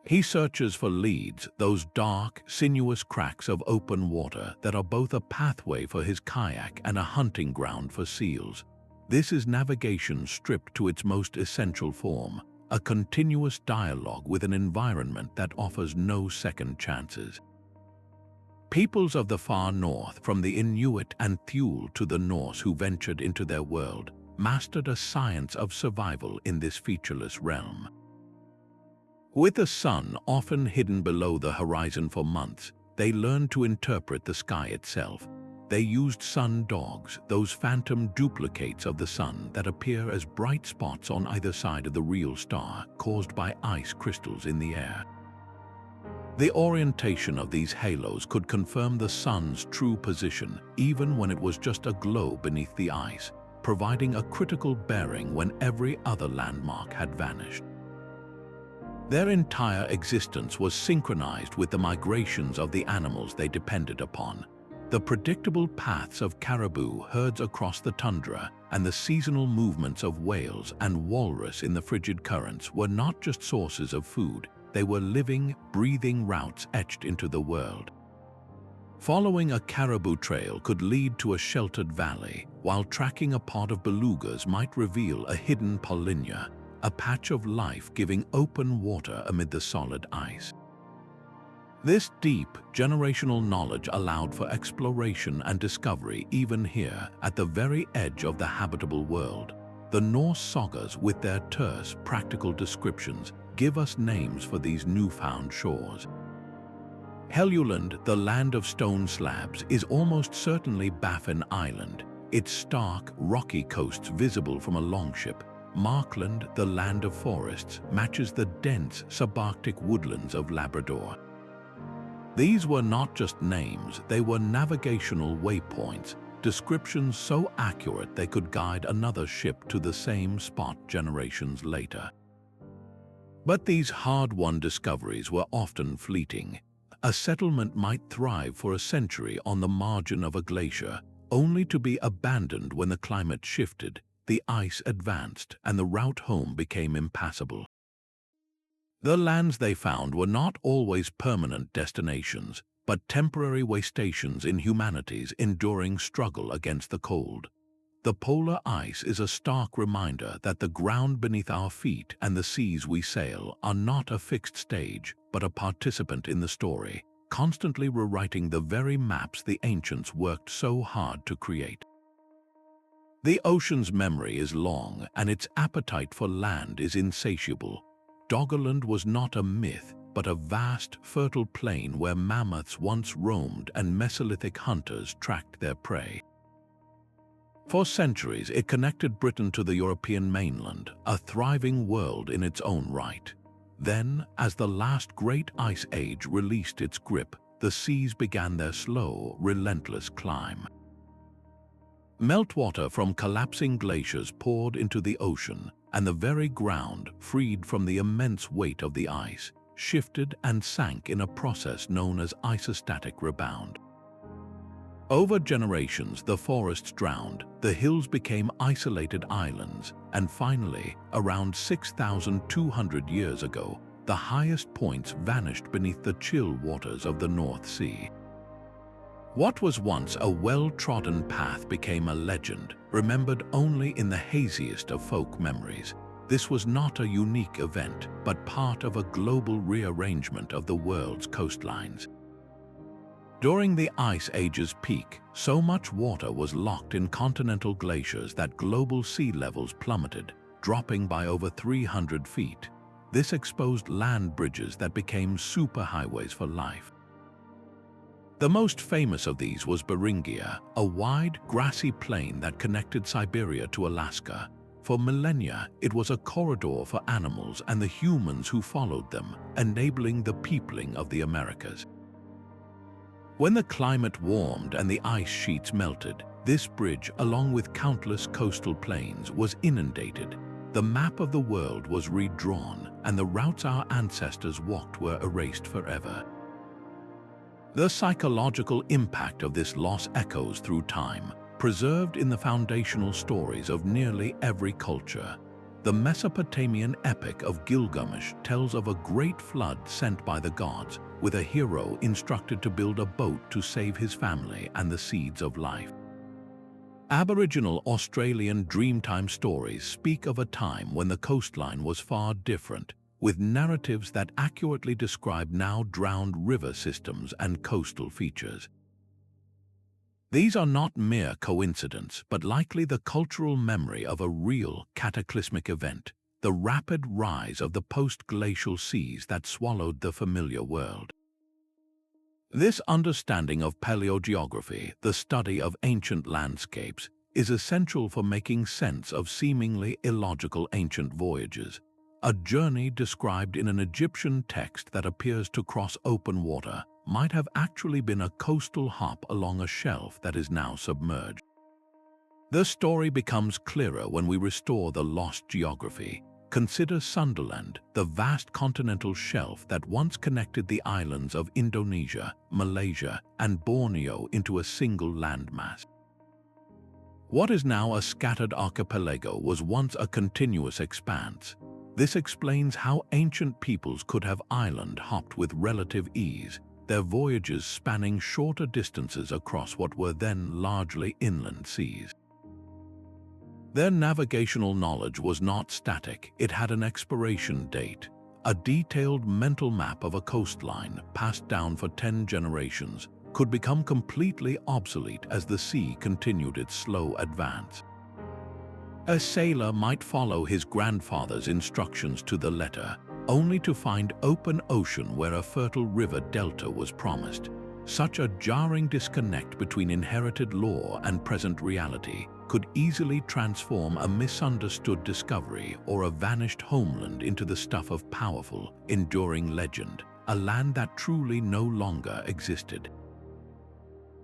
He searches for leads, those dark, sinuous cracks of open water that are both a pathway for his kayak and a hunting ground for seals. This is navigation stripped to its most essential form, a continuous dialogue with an environment that offers no second chances. Peoples of the far north, from the Inuit and Thule to the Norse who ventured into their world, mastered a science of survival in this featureless realm. With the sun often hidden below the horizon for months, they learned to interpret the sky itself. They used sun dogs, those phantom duplicates of the sun that appear as bright spots on either side of the real star, caused by ice crystals in the air. The orientation of these halos could confirm the sun's true position, even when it was just a glow beneath the ice, providing a critical bearing when every other landmark had vanished. Their entire existence was synchronized with the migrations of the animals they depended upon. The predictable paths of caribou herds across the tundra and the seasonal movements of whales and walrus in the frigid currents were not just sources of food, they were living, breathing routes etched into the world. Following a caribou trail could lead to a sheltered valley, while tracking a pod of belugas might reveal a hidden polynya, a patch of life giving open water amid the solid ice. This deep, generational knowledge allowed for exploration and discovery even here, at the very edge of the habitable world. The Norse sagas, with their terse, practical descriptions, give us names for these newfound shores. Helluland, the land of stone slabs, is almost certainly Baffin Island, its stark, rocky coasts visible from a longship. Markland, the land of forests, matches the dense, subarctic woodlands of Labrador. These were not just names, they were navigational waypoints, descriptions so accurate they could guide another ship to the same spot generations later. But these hard-won discoveries were often fleeting. A settlement might thrive for a century on the margin of a glacier, only to be abandoned when the climate shifted, the ice advanced, and the route home became impassable. The lands they found were not always permanent destinations, but temporary waystations in humanity's enduring struggle against the cold. The polar ice is a stark reminder that the ground beneath our feet and the seas we sail are not a fixed stage, but a participant in the story, constantly rewriting the very maps the ancients worked so hard to create. The ocean's memory is long, and its appetite for land is insatiable. Doggerland was not a myth, but a vast, fertile plain where mammoths once roamed and Mesolithic hunters tracked their prey. For centuries, it connected Britain to the European mainland, a thriving world in its own right. Then, as the last great ice age released its grip, the seas began their slow, relentless climb. Meltwater from collapsing glaciers poured into the ocean, and the very ground, freed from the immense weight of the ice, shifted and sank in a process known as isostatic rebound. Over generations, the forests drowned, the hills became isolated islands, and finally, around 6,200 years ago, the highest points vanished beneath the chill waters of the North Sea. What was once a well-trodden path became a legend, remembered only in the haziest of folk memories. This was not a unique event, but part of a global rearrangement of the world's coastlines. During the Ice Age's peak, so much water was locked in continental glaciers that global sea levels plummeted, dropping by over 300 feet. This exposed land bridges that became superhighways for life. The most famous of these was Beringia, a wide, grassy plain that connected Siberia to Alaska. For millennia, it was a corridor for animals and the humans who followed them, enabling the peopling of the Americas. When the climate warmed and the ice sheets melted, this bridge, along with countless coastal plains, was inundated. The map of the world was redrawn, and the routes our ancestors walked were erased forever. The psychological impact of this loss echoes through time, preserved in the foundational stories of nearly every culture. The Mesopotamian epic of Gilgamesh tells of a great flood sent by the gods, with a hero instructed to build a boat to save his family and the seeds of life. Aboriginal Australian Dreamtime stories speak of a time when the coastline was far different, with narratives that accurately describe now drowned river systems and coastal features. These are not mere coincidence, but likely the cultural memory of a real cataclysmic event, the rapid rise of the post-glacial seas that swallowed the familiar world. This understanding of paleogeography, the study of ancient landscapes, is essential for making sense of seemingly illogical ancient voyages. A journey described in an Egyptian text that appears to cross open water might have actually been a coastal hop along a shelf that is now submerged. The story becomes clearer when we restore the lost geography. Consider Sunderland, the vast continental shelf that once connected the islands of Indonesia, Malaysia, and Borneo into a single landmass. What is now a scattered archipelago was once a continuous expanse. This explains how ancient peoples could have island-hopped with relative ease, their voyages spanning shorter distances across what were then largely inland seas. Their navigational knowledge was not static, it had an expiration date. A detailed mental map of a coastline, passed down for 10 generations, could become completely obsolete as the sea continued its slow advance. A sailor might follow his grandfather's instructions to the letter, only to find open ocean where a fertile river delta was promised. Such a jarring disconnect between inherited lore and present reality could easily transform a misunderstood discovery or a vanished homeland into the stuff of powerful, enduring legend, a land that truly no longer existed.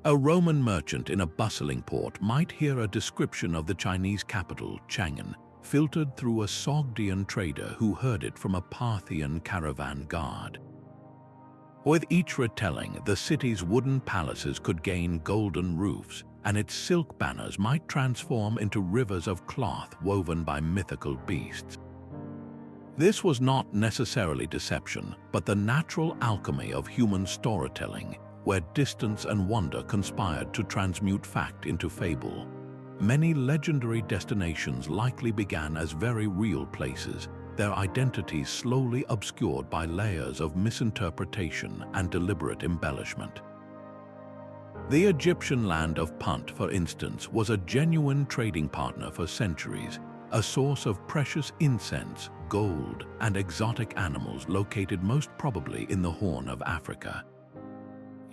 A Roman merchant in a bustling port might hear a description of the Chinese capital, Chang'an, filtered through a Sogdian trader who heard it from a Parthian caravan guard. With each retelling, the city's wooden palaces could gain golden roofs, and its silk banners might transform into rivers of cloth woven by mythical beasts. This was not necessarily deception, but the natural alchemy of human storytelling, where distance and wonder conspired to transmute fact into fable. Many legendary destinations likely began as very real places, their identities slowly obscured by layers of misinterpretation and deliberate embellishment. The Egyptian land of Punt, for instance, was a genuine trading partner for centuries, a source of precious incense, gold, and exotic animals located most probably in the Horn of Africa.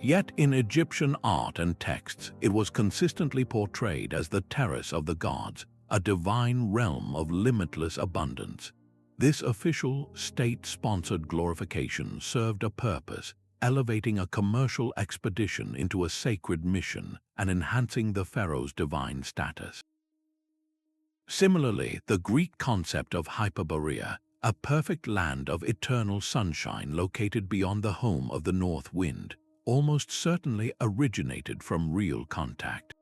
Yet in Egyptian art and texts, it was consistently portrayed as the terrace of the gods, a divine realm of limitless abundance. This official, state-sponsored glorification served a purpose, elevating a commercial expedition into a sacred mission and enhancing the pharaoh's divine status. Similarly, the Greek concept of Hyperborea, a perfect land of eternal sunshine located beyond the home of the north wind, almost certainly originated from real contact.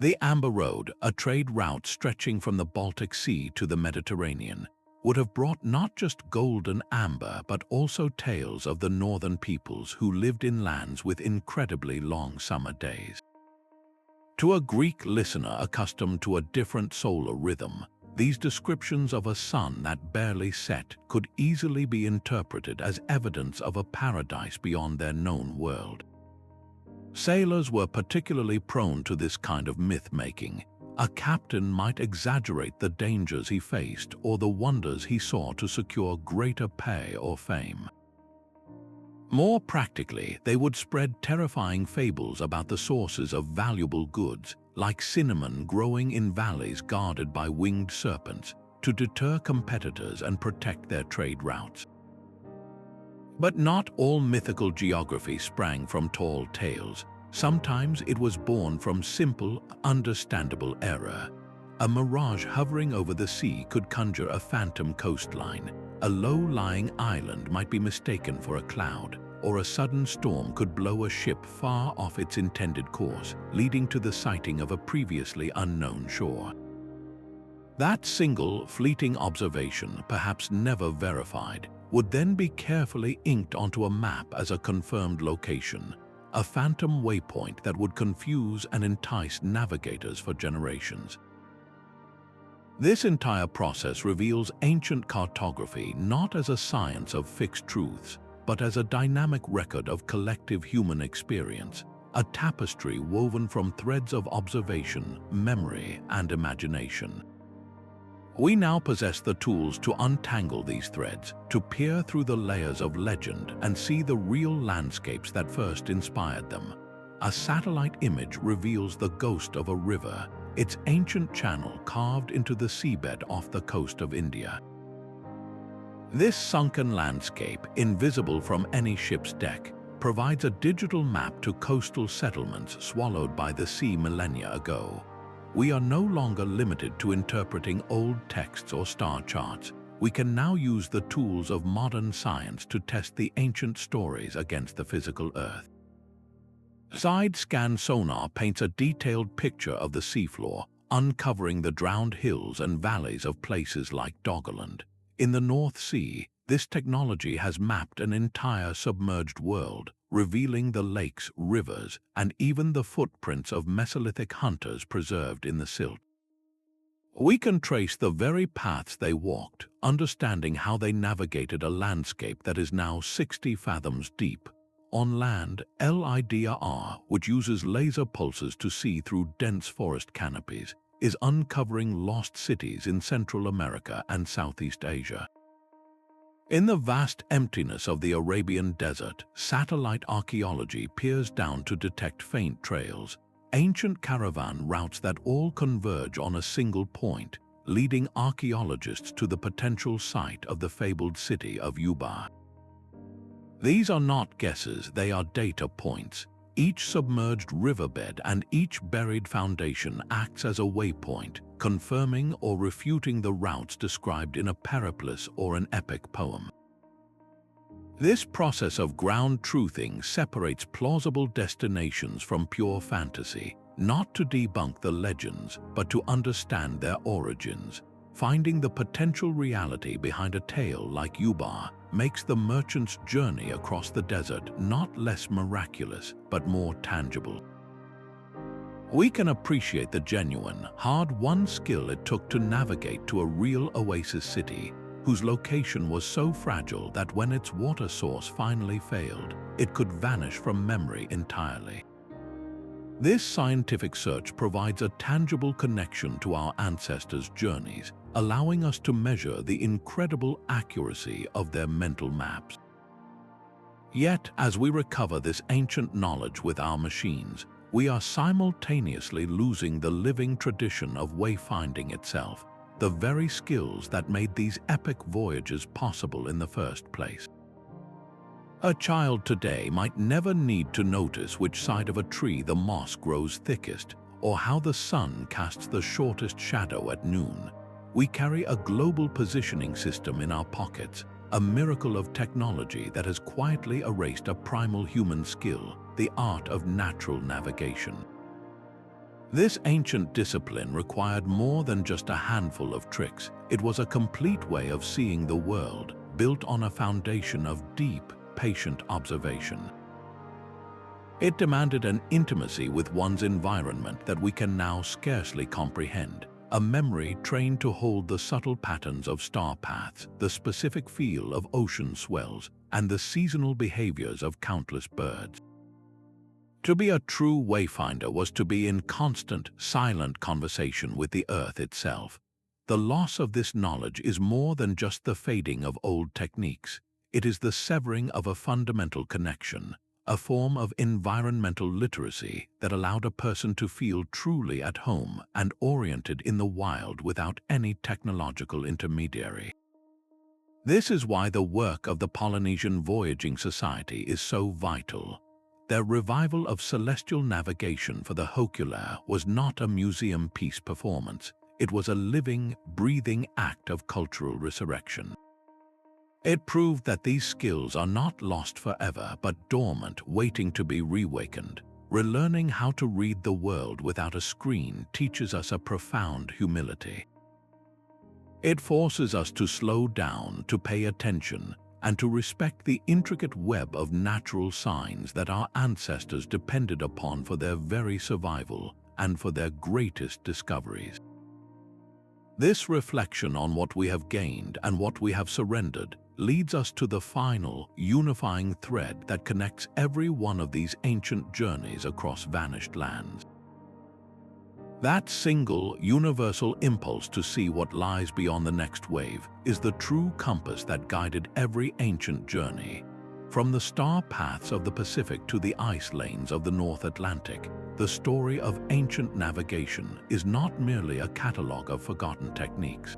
The Amber Road, a trade route stretching from the Baltic Sea to the Mediterranean, would have brought not just gold and amber but also tales of the northern peoples who lived in lands with incredibly long summer days. To a Greek listener accustomed to a different solar rhythm, these descriptions of a sun that barely set could easily be interpreted as evidence of a paradise beyond their known world. Sailors were particularly prone to this kind of myth-making. A captain might exaggerate the dangers he faced or the wonders he saw to secure greater pay or fame. More practically, they would spread terrifying fables about the sources of valuable goods, like cinnamon growing in valleys guarded by winged serpents, to deter competitors and protect their trade routes. But not all mythical geography sprang from tall tales. Sometimes it was born from simple, understandable error. A mirage hovering over the sea could conjure a phantom coastline. A low-lying island might be mistaken for a cloud, or a sudden storm could blow a ship far off its intended course, leading to the sighting of a previously unknown shore. That single, fleeting observation, perhaps never verified, would then be carefully inked onto a map as a confirmed location, a phantom waypoint that would confuse and entice navigators for generations. This entire process reveals ancient cartography not as a science of fixed truths, but as a dynamic record of collective human experience, a tapestry woven from threads of observation, memory, and imagination. We now possess the tools to untangle these threads, to peer through the layers of legend and see the real landscapes that first inspired them. A satellite image reveals the ghost of a river, its ancient channel carved into the seabed off the coast of India. This sunken landscape, invisible from any ship's deck, provides a digital map to coastal settlements swallowed by the sea millennia ago. we are no longer limited to interpreting old texts or star charts. We can now use the tools of modern science to test the ancient stories against the physical Earth. Side-scan sonar paints a detailed picture of the seafloor, uncovering the drowned hills and valleys of places like Doggerland. In the North Sea, this technology has mapped an entire submerged world, revealing the lakes, rivers, and even the footprints of Mesolithic hunters preserved in the silt. We can trace the very paths they walked, understanding how they navigated a landscape that is now 60 fathoms deep. On land, LIDAR, which uses laser pulses to see through dense forest canopies, is uncovering lost cities in Central America and Southeast Asia. In the vast emptiness of the Arabian desert, satellite archaeology peers down to detect faint trails, ancient caravan routes that all converge on a single point, leading archaeologists to the potential site of the fabled city of Yuba. These are not guesses, they are data points. Each submerged riverbed and each buried foundation acts as a waypoint, confirming or refuting the routes described in a perilous or an epic poem. This process of ground truthing separates plausible destinations from pure fantasy, not to debunk the legends, but to understand their origins. Finding the potential reality behind a tale like Yuba makes the merchant's journey across the desert not less miraculous, but more tangible. We can appreciate the genuine, hard-won skill it took to navigate to a real oasis city, whose location was so fragile that when its water source finally failed, it could vanish from memory entirely. This scientific search provides a tangible connection to our ancestors' journeys, allowing us to measure the incredible accuracy of their mental maps. Yet, as we recover this ancient knowledge with our machines, we are simultaneously losing the living tradition of wayfinding itself, the very skills that made these epic voyages possible in the first place. A child today might never need to notice which side of a tree the moss grows thickest, or how the sun casts the shortest shadow at noon. We carry a global positioning system in our pockets, a miracle of technology that has quietly erased a primal human skill, the art of natural navigation. This ancient discipline required more than just a handful of tricks. It was a complete way of seeing the world, built on a foundation of deep, patient observation. It demanded an intimacy with one's environment that we can now scarcely comprehend, a memory trained to hold the subtle patterns of star paths, the specific feel of ocean swells, and the seasonal behaviors of countless birds. To be a true wayfinder was to be in constant, silent conversation with the earth itself. The loss of this knowledge is more than just the fading of old techniques. It is the severing of a fundamental connection, a form of environmental literacy that allowed a person to feel truly at home and oriented in the wild without any technological intermediary. This is why the work of the Polynesian Voyaging Society is so vital. Their revival of celestial navigation for the Hokula was not a museum piece performance. It was a living, breathing act of cultural resurrection. It proved that these skills are not lost forever, but dormant, waiting to be reawakened. Relearning how to read the world without a screen teaches us a profound humility. It forces us to slow down, to pay attention, and to respect the intricate web of natural signs that our ancestors depended upon for their very survival and for their greatest discoveries. This reflection on what we have gained and what we have surrendered leads us to the final, unifying thread that connects every one of these ancient journeys across vanished lands. That single, universal impulse to see what lies beyond the next wave is the true compass that guided every ancient journey. From the star paths of the Pacific to the ice lanes of the North Atlantic, the story of ancient navigation is not merely a catalogue of forgotten techniques.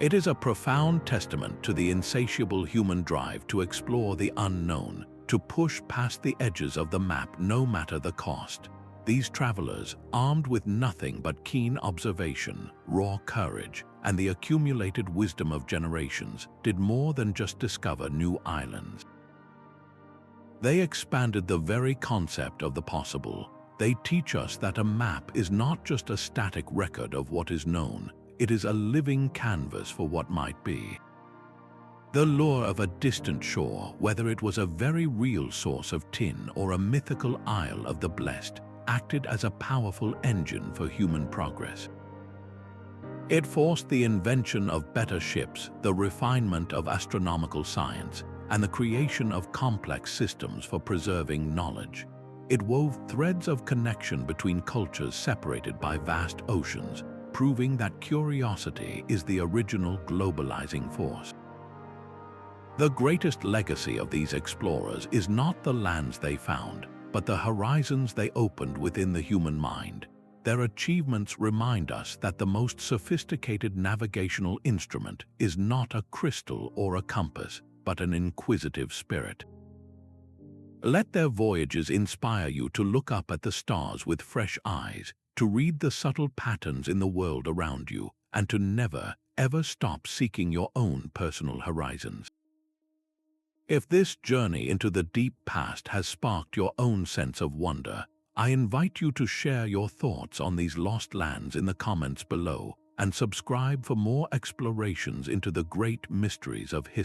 It is a profound testament to the insatiable human drive to explore the unknown, to push past the edges of the map no matter the cost. These travelers, armed with nothing but keen observation, raw courage, and the accumulated wisdom of generations, did more than just discover new islands. They expanded the very concept of the possible. They teach us that a map is not just a static record of what is known, it is a living canvas for what might be. The lure of a distant shore, whether it was a very real source of tin or a mythical isle of the blessed, acted as a powerful engine for human progress. It forced the invention of better ships, the refinement of astronomical science, and the creation of complex systems for preserving knowledge. It wove threads of connection between cultures separated by vast oceans, proving that curiosity is the original globalizing force. The greatest legacy of these explorers is not the lands they found, but the horizons they opened within the human mind. Their achievements remind us that the most sophisticated navigational instrument is not a crystal or a compass, but an inquisitive spirit. Let their voyages inspire you to look up at the stars with fresh eyes, to read the subtle patterns in the world around you, and to never, ever stop seeking your own personal horizons. If this journey into the deep past has sparked your own sense of wonder, I invite you to share your thoughts on these lost lands in the comments below and subscribe for more explorations into the great mysteries of history.